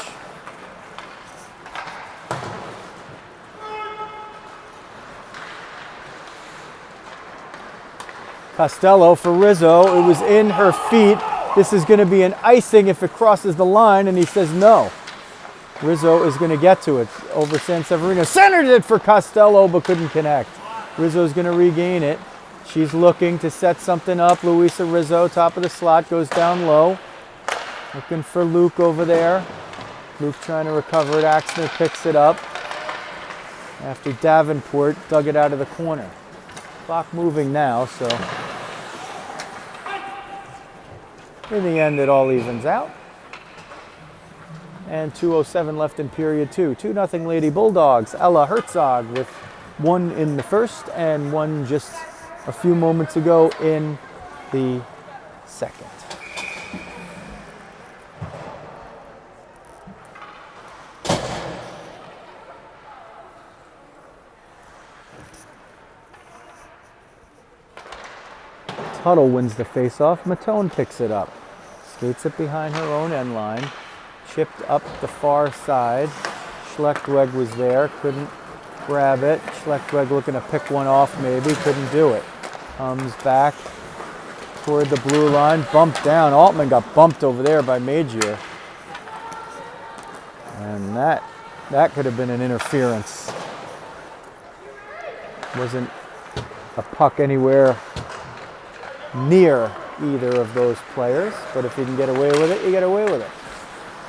Costello for Rizzo. It was in her feet. This is going to be an icing if it crosses the line, and he says no. Rizzo is going to get to it over Sanseverino. Centered it for Costello, but couldn't connect. Rizzo's going to regain it. She's looking to set something up. Luisa Rizzo, top of the slot, goes down low. Looking for Luke over there. Luke trying to recover it. Axner picks it up after Davenport dug it out of the corner. Clock moving now, so in the end it all evens out. And 2:07 left in period 2. 2-0 Lady Bulldogs. Ella Herzog with one in the first and one just a few moments ago in the second. Tuttle wins the faceoff. Matone picks it up. Skates it behind her own end line. Chipped up the far side. Schlechtweg was there. Couldn't grab it. Schlechtweg looking to pick one off maybe. Couldn't do it. Comes back toward the blue line. Bumped down. Altman got bumped over there by Magier. And that could have been an interference. Wasn't a puck anywhere near either of those players, but if you can get away with it, you get away with it.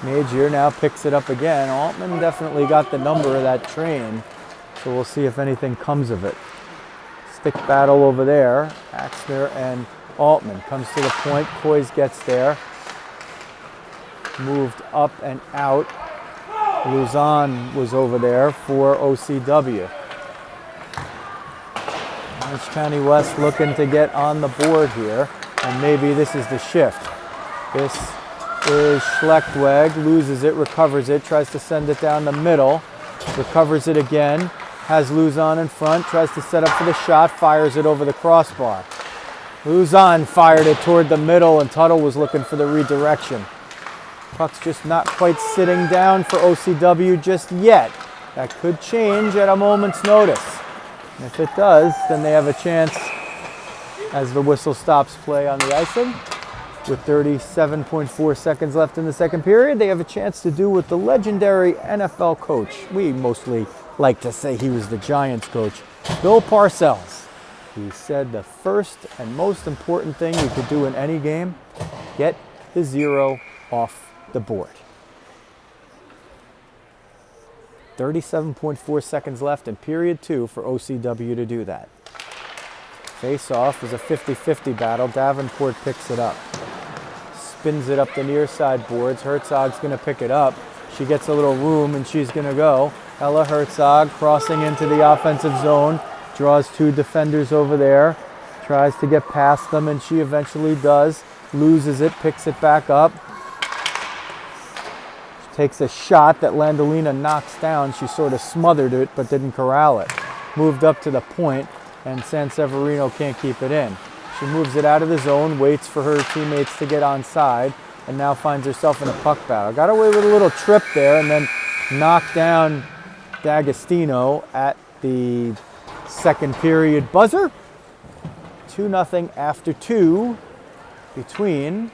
Major now picks it up again. Altman definitely got the number of that train, so we'll see if anything comes of it. Stick battle over there. Axner and Altman comes to the point. Coys gets there. Moved up and out. Luzon was over there for OCW. Orange County West looking to get on the board here, and maybe this is the shift. This is Schlechtweg, loses it, recovers it, tries to send it down the middle, recovers it again, has Luzon in front, tries to set up for the shot, fires it over the crossbar. Luzon fired it toward the middle, and Tuttle was looking for the redirection. Puck's just not quite sitting down for OCW just yet. That could change at a moment's notice. And if it does, then they have a chance as the whistle stops play on the icing. With 37.4 seconds left in the second period, they have a chance to do what the legendary NFL coach, we mostly like to say he was the Giants coach, Bill Parcells. He said the first and most important thing you could do in any game, get the zero off the board. 37.4 seconds left in period 2 for OCW to do that. Face-off is a 50-50 battle. Davenport picks it up. Spins it up the near side boards. Herzog's going to pick it up. She gets a little room and she's going to go. Ella Herzog crossing into the offensive zone. Draws 2 defenders over there. Tries to get past them and she eventually does. Loses it, picks it back up. Takes a shot that Landolina knocks down. She sort of smothered it but didn't corral it. Moved up to the point and Sanseverino can't keep it in. She moves it out of the zone, waits for her teammates to get onside, and now finds herself in a puck battle. Got away with a little trip there and then knocked down D'Agostino at the second period buzzer. 2-0 after 2 between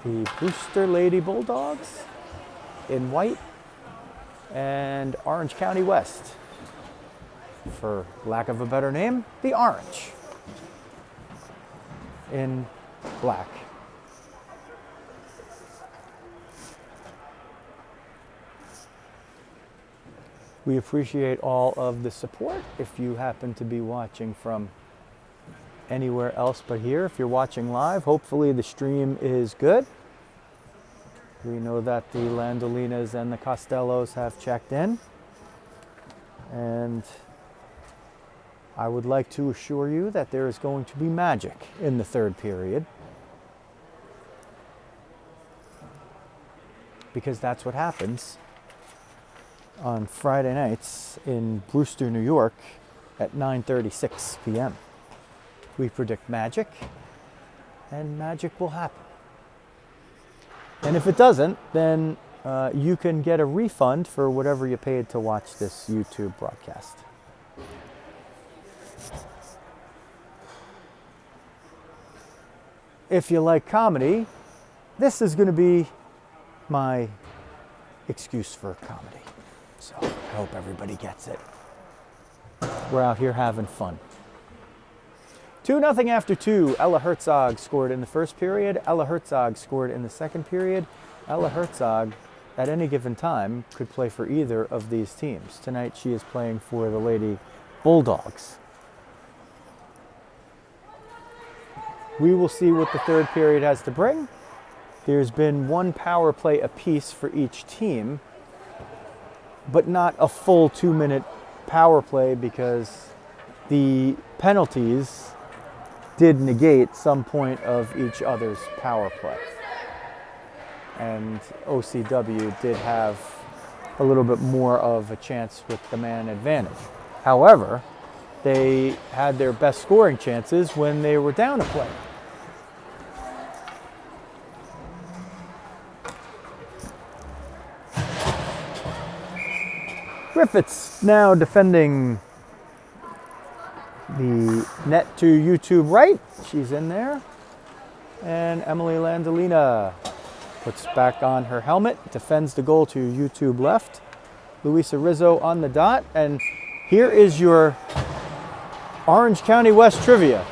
the Brewster Lady Bulldogs in white and Orange County West, for lack of a better name, the Orange in black. We appreciate all of the support. If you happen to be watching from anywhere else but here, if you're watching live, hopefully the stream is good. We know that the Landolinas and the Costellos have checked in, and I would like to assure you that there is going to be magic in the third period, because that's what happens on Friday nights in Brewster, New York at 9:36 p.m. We predict magic, and magic will happen. And if it doesn't, then you can get a refund for whatever you paid to watch this YouTube broadcast. If you like comedy, this is going to be my excuse for comedy. So I hope everybody gets it. We're out here having fun. 2-0 after 2. Ella Herzog scored in the first period. Ella Herzog scored in the second period. Ella Herzog, at any given time, could play for either of these teams. Tonight she is playing for the Lady Bulldogs. We will see what the third period has to bring. There's been 1 power play apiece for each team, but not a full 2-minute power play because the penalties did negate some point of each other's power play. And OCW did have a little bit more of a chance with the man advantage. However, they had their best scoring chances when they were down a play. Griffiths now defending the net to YouTube right. She's in there. And Emily Landolina puts back on her helmet, defends the goal to YouTube left. Luisa Rizzo on the dot. And here is your Orange County West trivia.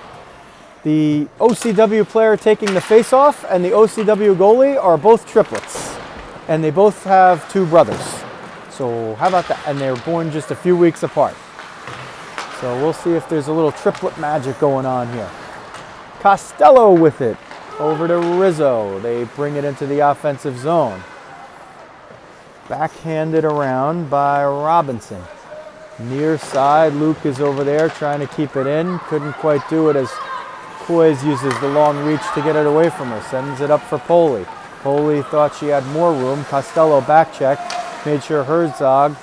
The OCW player taking the face-off and the OCW goalie are both triplets. And they both have 2 brothers. So how about that? And they're born just a few weeks apart. So we'll see if there's a little triplet magic going on here. Costello with it. Over to Rizzo. They bring it into the offensive zone. Backhanded around by Robinson. Near side, Luke is over there trying to keep it in. Couldn't quite do it as Coys uses the long reach to get it away from her. Sends it up for Poli. Poli thought she had more room. Costello back checked. Made sure Herzog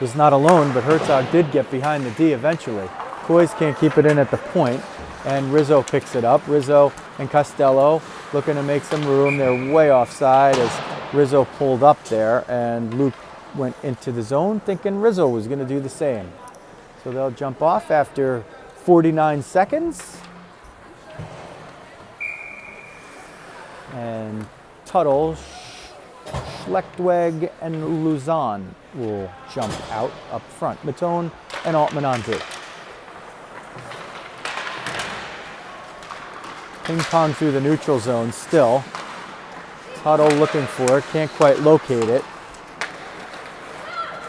was not alone, but Herzog did get behind the D eventually. Coys can't keep it in at the point, and Rizzo picks it up. Rizzo and Costello looking to make some room. They're way offside as Rizzo pulled up there, and Luke went into the zone thinking Rizzo was going to do the same. So they'll jump off after 49 seconds. And Tuttle, Schlechtweg, and Luzon will jump out up front. Matone and Altman on D. Ping pong through the neutral zone still. Tuttle looking for it, can't quite locate it.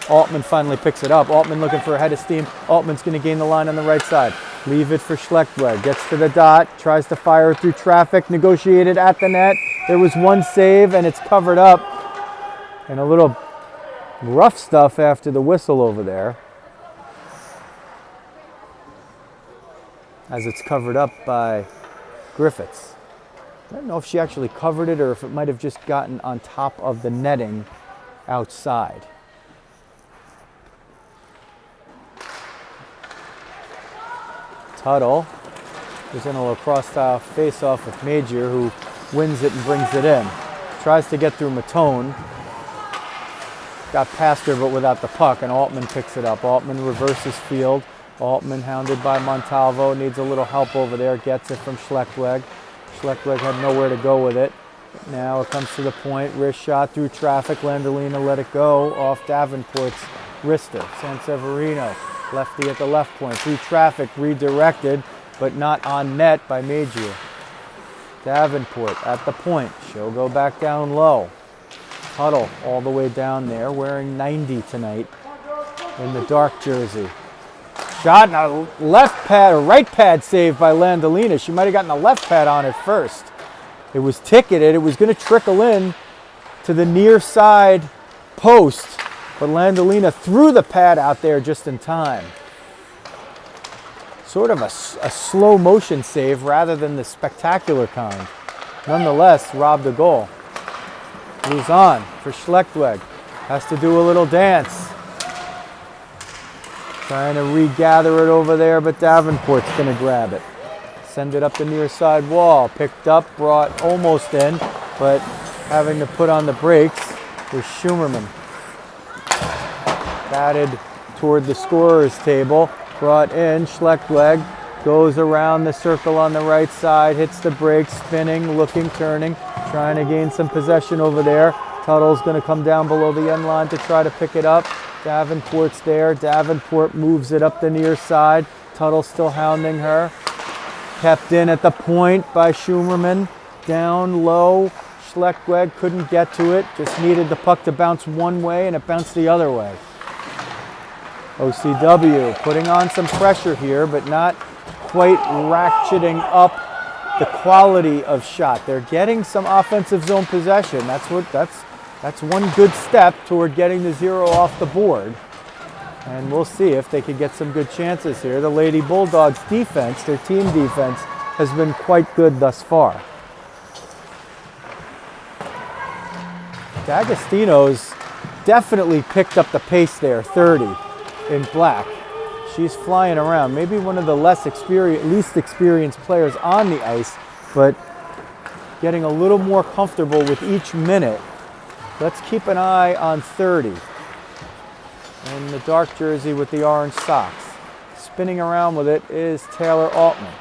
Altman finally picks it up. Altman looking for a head of steam. Altman's going to gain the line on the right side. Leave it for Schlechtweg. Gets to the dot, tries to fire through traffic, negotiated at the net. There was one save and it's covered up. And a little rough stuff after the whistle over there. As it's covered up by Griffiths. I don't know if she actually covered it or if it might have just gotten on top of the netting outside. Tuttle is in a lacrosse-style face-off with Major, who wins it and brings it in. Tries to get through Matone. Got past her, but without the puck, and Altman picks it up. Altman reverses field. Altman hounded by Montalvo. Needs a little help over there. Gets it from Schlechtweg. Schlechtweg had nowhere to go with it. Now it comes to the point. Wrist shot through traffic. Landolina let it go off Davenport's wrister. Sanseverino. Lefty at the left point, through traffic, redirected, but not on net by Major. Davenport at the point. She'll go back down low. Tuttle all the way down there, wearing 90 tonight in the dark jersey. Shot and a left pad, or right pad save by Landolina. She might have gotten a left pad on it first. It was ticketed. It was going to trickle in to the near side post. But Landolina threw the pad out there just in time. Sort of a slow motion save rather than the spectacular kind. Nonetheless, robbed a goal. Luzon for Schlechtweg. Has to do a little dance. Trying to regather it over there, but Davenport's going to grab it. Send it up the near side wall. Picked up, brought almost in, but having to put on the brakes was Schumerman. Batted toward the scorer's table, brought in. Schlechtweg goes around the circle on the right side, hits the brakes, spinning, looking, turning, trying to gain some possession over there. Tuttle's going to come down below the end line to try to pick it up. Davenport's there. Davenport moves it up the near side. Tuttle still hounding her. Kept in at the point by Schumerman. Down low. Schlechtweg couldn't get to it. Just needed the puck to bounce one way, and it bounced the other way. OCW putting on some pressure here, but not quite ratcheting up the quality of shot. They're getting some offensive zone possession. That's one good step toward getting the 0 off the board. And we'll see if they can get some good chances here. The Lady Bulldogs defense, their team defense, has been quite good thus far. D'Agostino's definitely picked up the pace there, 30. In black. She's flying around. Maybe one of the least experienced players on the ice, but getting a little more comfortable with each minute. Let's keep an eye on 30. In the dark jersey with the orange socks. Spinning around with it is Taylor Altman.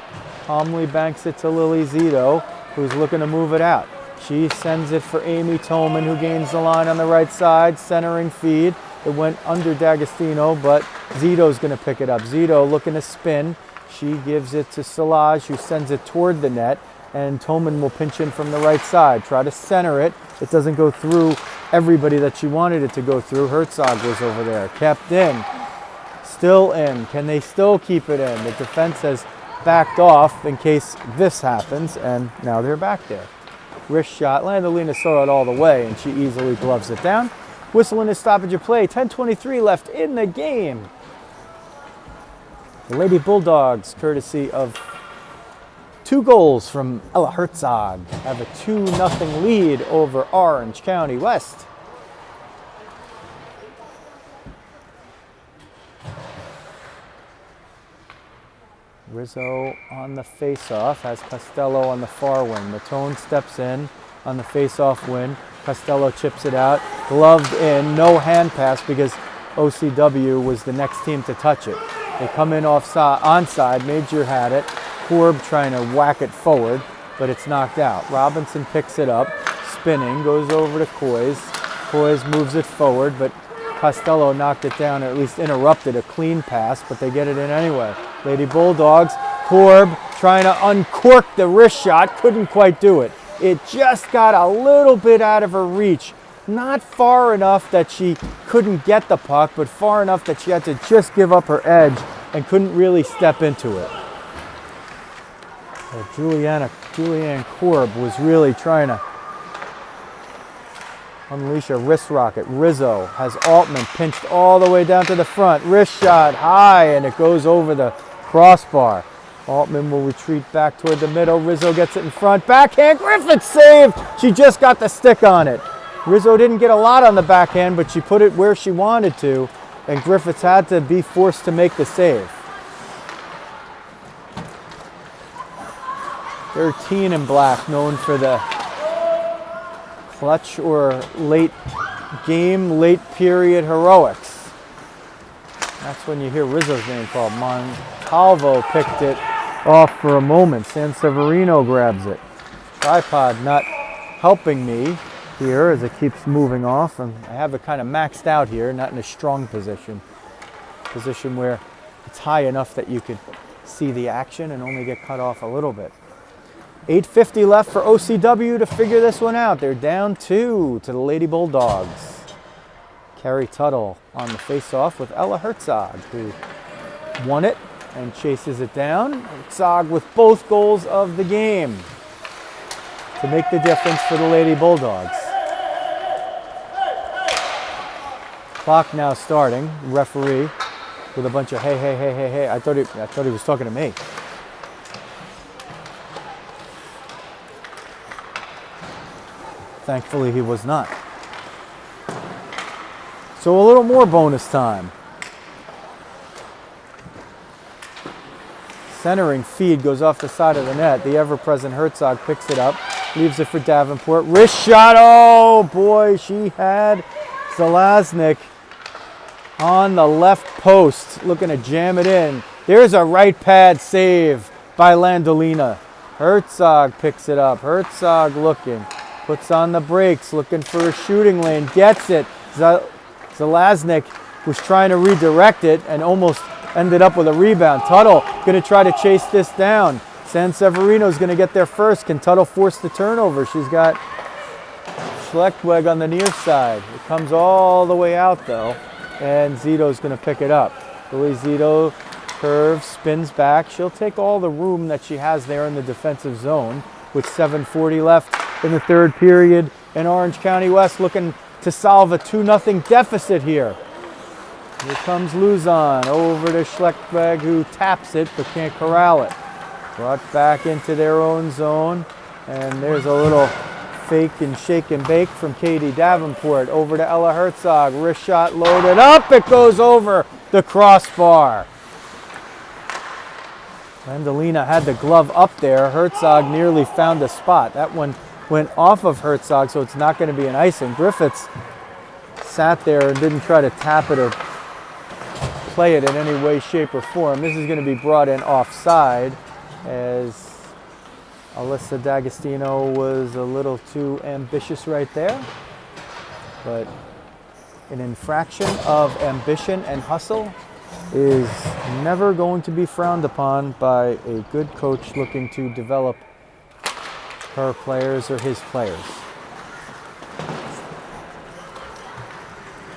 Calmly banks it to Lily Zito, who's looking to move it out. She sends it for Amy Tolman, who gains the line on the right side, centering feed. It went under D'Agostino, but Zito's going to pick it up. Zito looking to spin. She gives it to Szilagyi, who sends it toward the net, and Toman will pinch in from the right side. Try to center it. It doesn't go through everybody that she wanted it to go through. Herzog was over there. Kept in. Still in. Can they still keep it in? The defense has backed off in case this happens, and now they're back there. Wrist shot. Landolina saw it all the way, and she easily gloves it down. Whistle in a stoppage of play. 10:23 left in the game. The Lady Bulldogs, courtesy of 2 goals from Ella Herzog, have a 2-0 lead over Orange County West. Rizzo on the face-off, has Costello on the far wing. Matone steps in on the face-off win. Costello chips it out, gloved in, no hand pass because OCW was the next team to touch it. They come in onside, Major had it. Korb trying to whack it forward, but it's knocked out. Robinson picks it up, spinning, goes over to Coys. Coys moves it forward, but Costello knocked it down, or at least interrupted a clean pass, but they get it in anyway. Lady Bulldogs, Korb trying to uncork the wrist shot, couldn't quite do it. It just got a little bit out of her reach. Not far enough that she couldn't get the puck, but far enough that she had to just give up her edge and couldn't really step into it. Julianne Korb was really trying to unleash a wrist rocket. Rizzo has Altman pinched all the way down to the front. Wrist shot high, and it goes over the crossbar. Altman will retreat back toward the middle. Rizzo gets it in front. Backhand, Griffith saved. She just got the stick on it. Rizzo didn't get a lot on the backhand, but she put it where she wanted to, and Griffiths had to be forced to make the save. 13 in black, known for the clutch or late game, late period heroics. That's when you hear Rizzo's name called. Montalvo picked it off for a moment. Sanseverino grabs it. Tripod not helping me here as it keeps moving off, and I have it kind of maxed out here, not in a strong position where it's high enough that you could see the action and only get cut off a little bit. 8:50 left for OCW to figure this one out. They're down 2 to the Lady Bulldogs. Carrie Tuttle on the face-off with Ella Herzog, who won it and chases it down. Herzog with both goals of the game to make the difference for the Lady Bulldogs. Clock now starting. Referee with a bunch of hey, hey, hey, hey, hey. I thought he was talking to me. Thankfully, he was not. So a little more bonus time. Centering feed goes off the side of the net. The ever-present Herzog picks it up, leaves it for Davenport. Wrist shot. Oh boy, she had Zelaznik on the left post, looking to jam it in. There's a right pad save by Landolina. Herzog picks it up. Herzog looking, puts on the brakes, looking for a shooting lane, gets it. Zelaznik was trying to redirect it and almost ended up with a rebound. Tuttle going to try to chase this down. Sanseverino's going to get there first. Can Tuttle force the turnover? She's got Schlechtweg on the near side. It comes all the way out though, and Zito's going to pick it up. Lily Zito curves, spins back. She'll take all the room that she has there in the defensive zone with 7:40 left in the third period, and Orange County West looking to solve a 2-0 deficit here. Here comes Luzon over to Schlechtweg, who taps it but can't corral it. Brought back into their own zone, and there's a little fake and shake and bake from Katie Davenport over to Ella Herzog. Wrist shot loaded up, it goes over the crossbar. Landolina had the glove up there. Herzog nearly found the spot. That one went off of Herzog, so it's not going to be an icing. Griffiths sat there and didn't try to tap it or play it in any way, shape, or form. This is going to be brought in offside, as Alyssa D'Agostino was a little too ambitious right there. But an infraction of ambition and hustle is never going to be frowned upon by a good coach looking to develop her players or his players.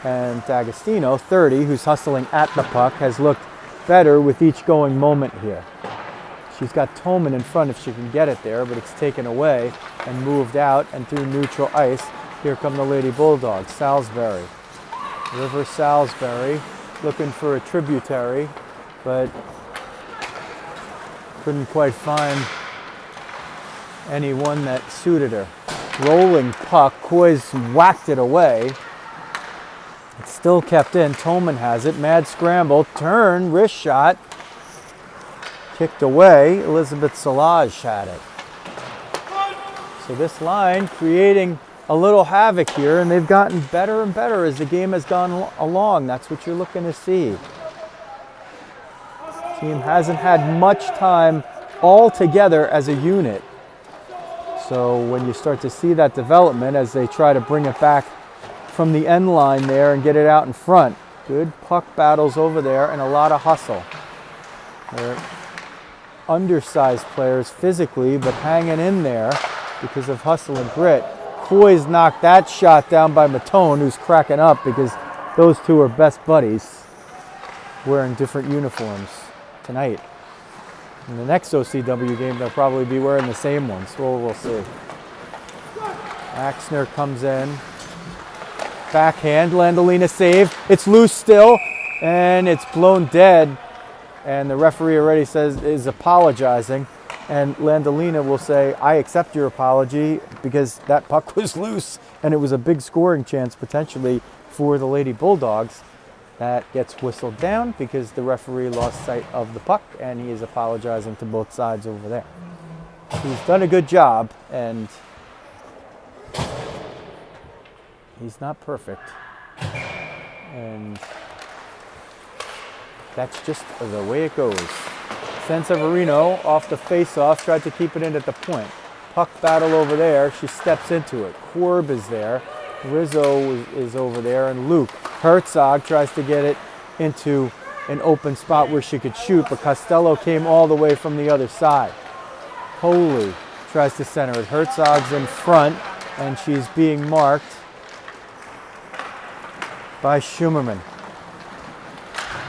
And D'Agostino, 30, who's hustling at the puck, has looked better with each going moment here. She's got Toman in front if she can get it there, but it's taken away and moved out and through neutral ice. Here come the Lady Bulldogs. Salisbury. River Salisbury looking for a tributary, but couldn't quite find anyone that suited her. Rolling puck. Coy's whacked it away. It's still kept in. Toman has it. Mad scramble. Turn. Wrist shot. Kicked away. Elizabeth Solage had it. So this line creating a little havoc here, and they've gotten better and better as the game has gone along. That's what you're looking to see. The team hasn't had much time all together as a unit. So when you start to see that development as they try to bring it back from the end line there and get it out in front. Good puck battles over there and a lot of hustle. They're undersized players physically, but hanging in there because of hustle and grit. Coy's knocked that shot down by Matone, who's cracking up because those two are best buddies wearing different uniforms tonight. In the next OCW game, they'll probably be wearing the same ones. Well, we'll see. Axner comes in. Backhand, Landolina save. It's loose still, and it's blown dead. And the referee already says is apologizing. And Landolina will say, I accept your apology because that puck was loose and it was a big scoring chance potentially for the Lady Bulldogs. That gets whistled down because the referee lost sight of the puck and he is apologizing to both sides over there. He's done a good job and he's not perfect. And that's just the way it goes. Sanseverino off the face-off, tried to keep it in at the point. Puck battle over there, she steps into it. Korb is there, Rizzo is over there, and Luke. Herzog tries to get it into an open spot where she could shoot, but Costello came all the way from the other side. Holy tries to center it. Herzog's in front, and she's being marked by Schumerman.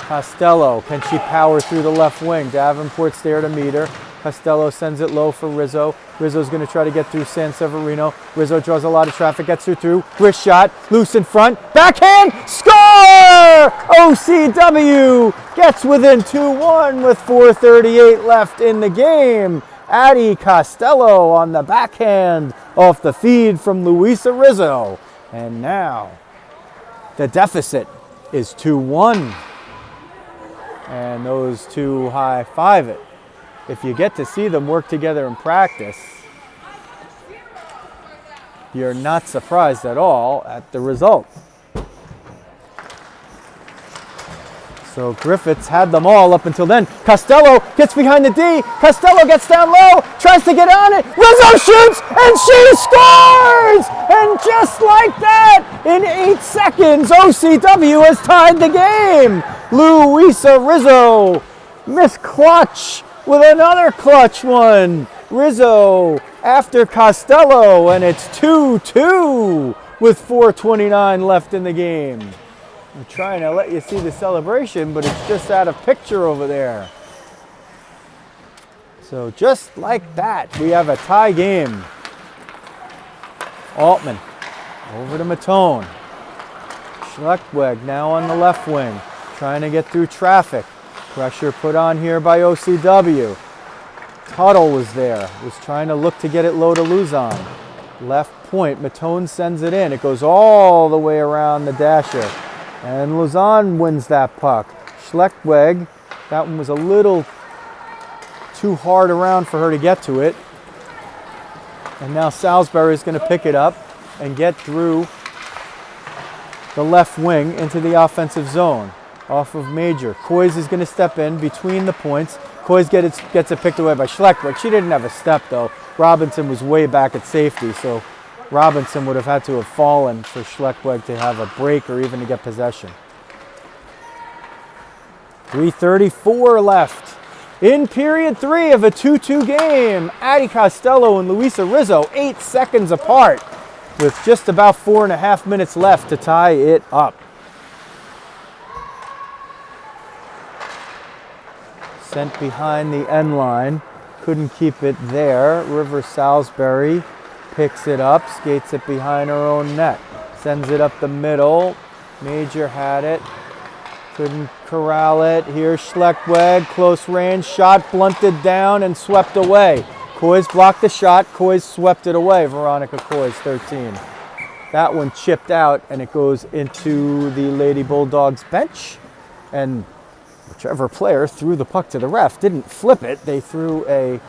Costello, can she power through the left wing? Davenport's there to meet her. Costello sends it low for Rizzo. Rizzo's going to try to get through Sanseverino. Rizzo draws a lot of traffic, gets her through. Wrist shot, loose in front. Backhand, score! OCW gets within 2-1 with 4:38 left in the game. Addie Costello on the backhand off the feed from Luisa Rizzo. And now the deficit is 2-1. And those two high-five it. If you get to see them work together in practice, you're not surprised at all at the result. So Griffiths had them all up until then. Costello gets behind the D. Costello gets down low, tries to get on it. Rizzo shoots, and she scores! And just like that, in 8 seconds, OCW has tied the game. Luisa Rizzo, Miss Clutch with another clutch one. Rizzo after Costello, and it's 2-2 with 4:29 left in the game. I'm trying to let you see the celebration, but it's just out of picture over there. So just like that, we have a tie game. Altman over to Matone. Schleckweg now on the left wing, trying to get through traffic. Pressure put on here by OCW. Tuttle was there, was trying to look to get it low to Luzon. Left point, Matone sends it in. It goes all the way around the dasher. And Luzon wins that puck. Schleckweg, that one was a little too hard around for her to get to it. And now Salisbury is going to pick it up and get through the left wing into the offensive zone. Off of Major. Coys is going to step in between the points. Coys gets it picked away by Schleckweg. She didn't have a step though. Robinson was way back at safety, so Robinson would have had to have fallen for Schleckweg to have a break or even to get possession. 3:34 left. In period 3 of a 2-2 game, Addie Costello and Luisa Rizzo 8 seconds apart with just about 4.5 minutes left to tie it up. Sent behind the end line, couldn't keep it there. River Salisbury picks it up, skates it behind her own net, sends it up the middle. Major had it, couldn't corral it. Here's Schleckweg, close range shot, blunted down and swept away. Coys blocked the shot, Coys swept it away. Veronica Coys, 13. That one chipped out and it goes into the Lady Bulldogs bench. And whichever player threw the puck to the ref didn't flip it. They threw a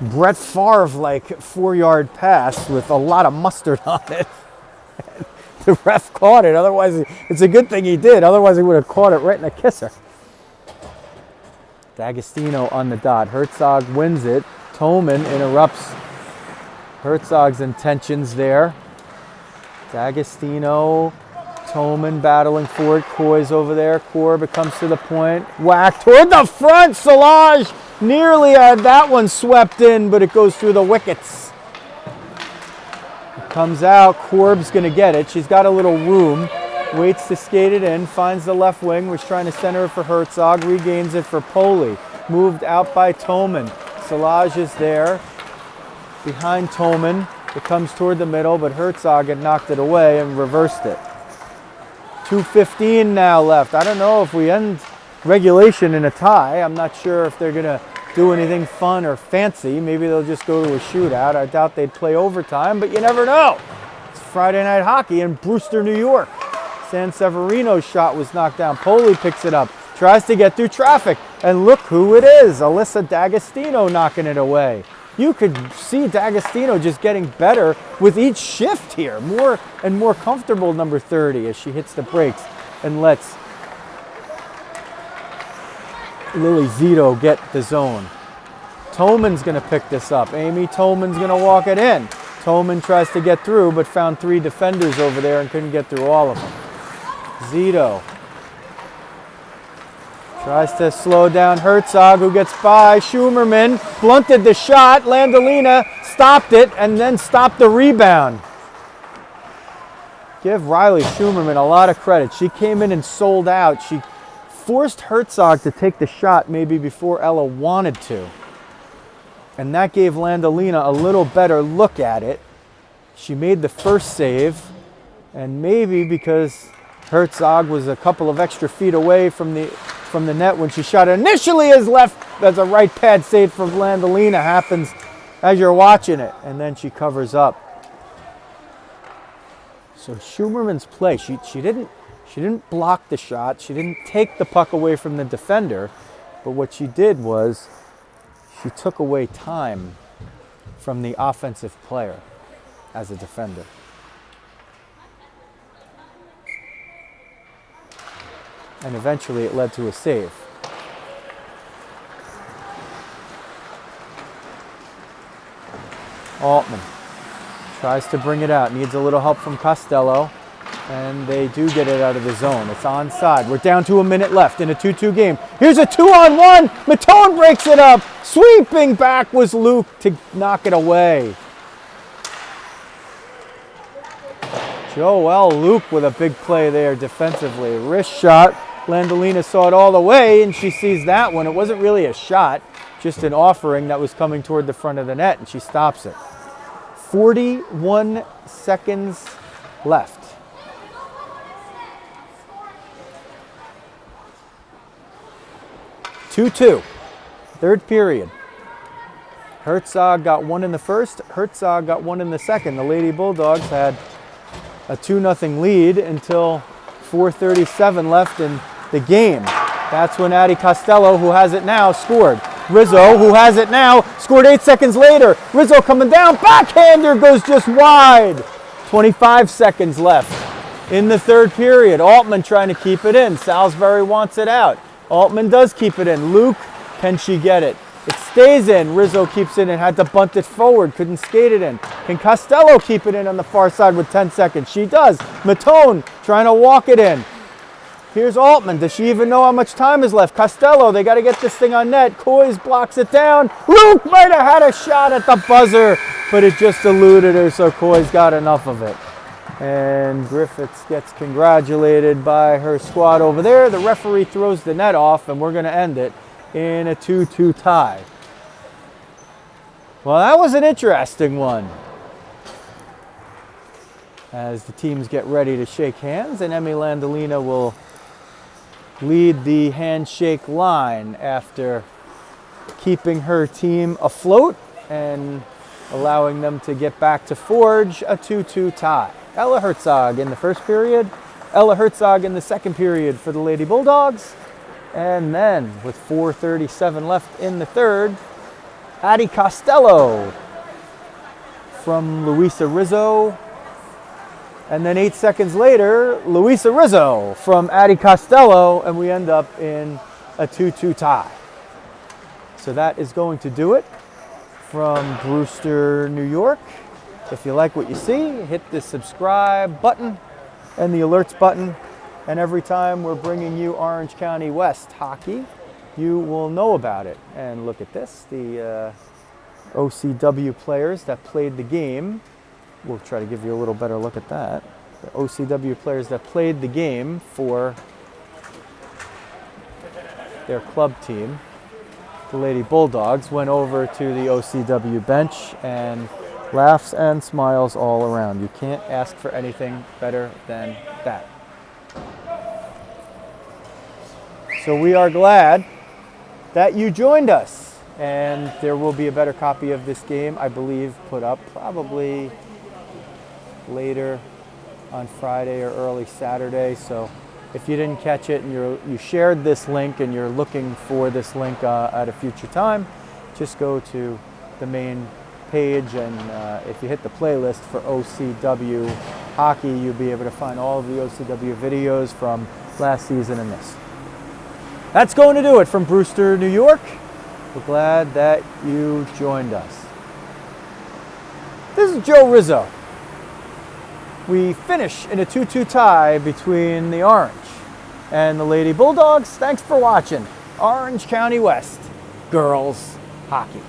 Brett Favre-like 4-yard pass with a lot of mustard on it. The ref caught it. Otherwise, it's a good thing he did. Otherwise, he would have caught it right in the kisser. D'Agostino on the dot. Herzog wins it. Toman interrupts Herzog's intentions there. D'Agostino, Toman battling for it. Coy's over there. Corb, it comes to the point. Whack toward the front. Solage nearly had that one swept in, but it goes through the wickets. It comes out. Corb's going to get it. She's got a little room. Waits to skate it in. Finds the left wing. Was trying to center it for Herzog. Regains it for Poli. Moved out by Toman. Solage is there. Behind Toman. It comes toward the middle, but Herzog had knocked it away and reversed it. 2:15 now left. I don't know if we end regulation in a tie. I'm not sure if they're going to do anything fun or fancy. Maybe they'll just go to a shootout. I doubt they'd play overtime, but you never know. It's Friday night hockey in Brewster, New York. San Severino's shot was knocked down. Poli picks it up, tries to get through traffic, and look who it is. Alyssa D'Agostino knocking it away. You could see D'Agostino just getting better with each shift here. More and more comfortable, number 30, as she hits the brakes and lets Lily Zito get the zone. Toman's going to pick this up. Amy Toman's going to walk it in. Toman tries to get through, but found 3 defenders over there and couldn't get through all of them. Zito tries to slow down Herzog, who gets by. Schumerman blunted the shot. Landolina stopped it and then stopped the rebound. Give Riley Schumerman a lot of credit. She came in and sold out. She forced Herzog to take the shot maybe before Ella wanted to. And that gave Landolina a little better look at it. She made the first save, and maybe because Herzog was a couple of extra feet away from the net when she shot initially as a right pad save from Landolina happens as you're watching it, and then she covers up. So Schumerman's play, she didn't block the shot, she didn't take the puck away from the defender, but what she did was she took away time from the offensive player as a defender. And eventually it led to a save. Altman tries to bring it out, needs a little help from Costello, and they do get it out of the zone. It's onside. We're down to a minute left in a 2-2 game. Here's a 2-on-1. Matone breaks it up. Sweeping back was Luke to knock it away. Joelle Luke with a big play there defensively. Wrist shot. Landolina saw it all the way, and she sees that one. It wasn't really a shot, just an offering that was coming toward the front of the net, and she stops it. 41 seconds left. Two-two, third period. Herzog got one in the first. Herzog got one in the second. The Lady Bulldogs had a 2-0 lead until 4:37 left in the game. That's when Addie Costello, who has it now, scored. Rizzo, who has it now, scored 8 seconds later. Rizzo coming down, backhander goes just wide. 25 seconds left in the third period. Altman trying to keep it in. Salisbury wants it out. Altman does keep it in. Luke, can she get it? It stays in. Rizzo keeps it in, had to bunt it forward, couldn't skate it in. Can Costello keep it in on the far side with 10 seconds? She does. Matone trying to walk it in. Here's Altman. Does she even know how much time is left? Costello, they got to get this thing on net. Coys blocks it down. Luke might have had a shot at the buzzer, but it just eluded her, so Coys got enough of it. And Griffiths gets congratulated by her squad over there. The referee throws the net off, and we're going to end it in a 2-2 tie. Well, that was an interesting one. As the teams get ready to shake hands, and Emmy Landolina will lead the handshake line after keeping her team afloat and allowing them to get back to forge a 2-2 tie. Ella Herzog in the first period, Ella Herzog in the second period for the Lady Bulldogs, and then with 4:37 left in the third, Addie Costello from Luisa Rizzo. And then 8 seconds later, Luisa Rizzo from Addie Costello, and we end up in a 2-2 tie. So that is going to do it from Brewster, New York. If you like what you see, hit the subscribe button and the alerts button. And every time we're bringing you Orange County West hockey, you will know about it. And look at this, the OCW players that played the game. We'll try to give you a little better look at that. The OCW players that played the game for their club team, the Lady Bulldogs, went over to the OCW bench, and laughs and smiles all around. You can't ask for anything better than that. So we are glad that you joined us, and there will be a better copy of this game, I believe, put up probably later on Friday or early Saturday. So if you didn't catch it and you shared this link and you're looking for this link at a future time, just go to the main page, and if you hit the playlist for OCW hockey, you'll be able to find all of the OCW videos from last season and this. That's going to do it from Brewster, New York. We're glad that you joined us. This is Joe Rizzo. We finish in a 2-2 tie between the Orange and the Lady Bulldogs. Thanks for watching Orange County West Girls Hockey.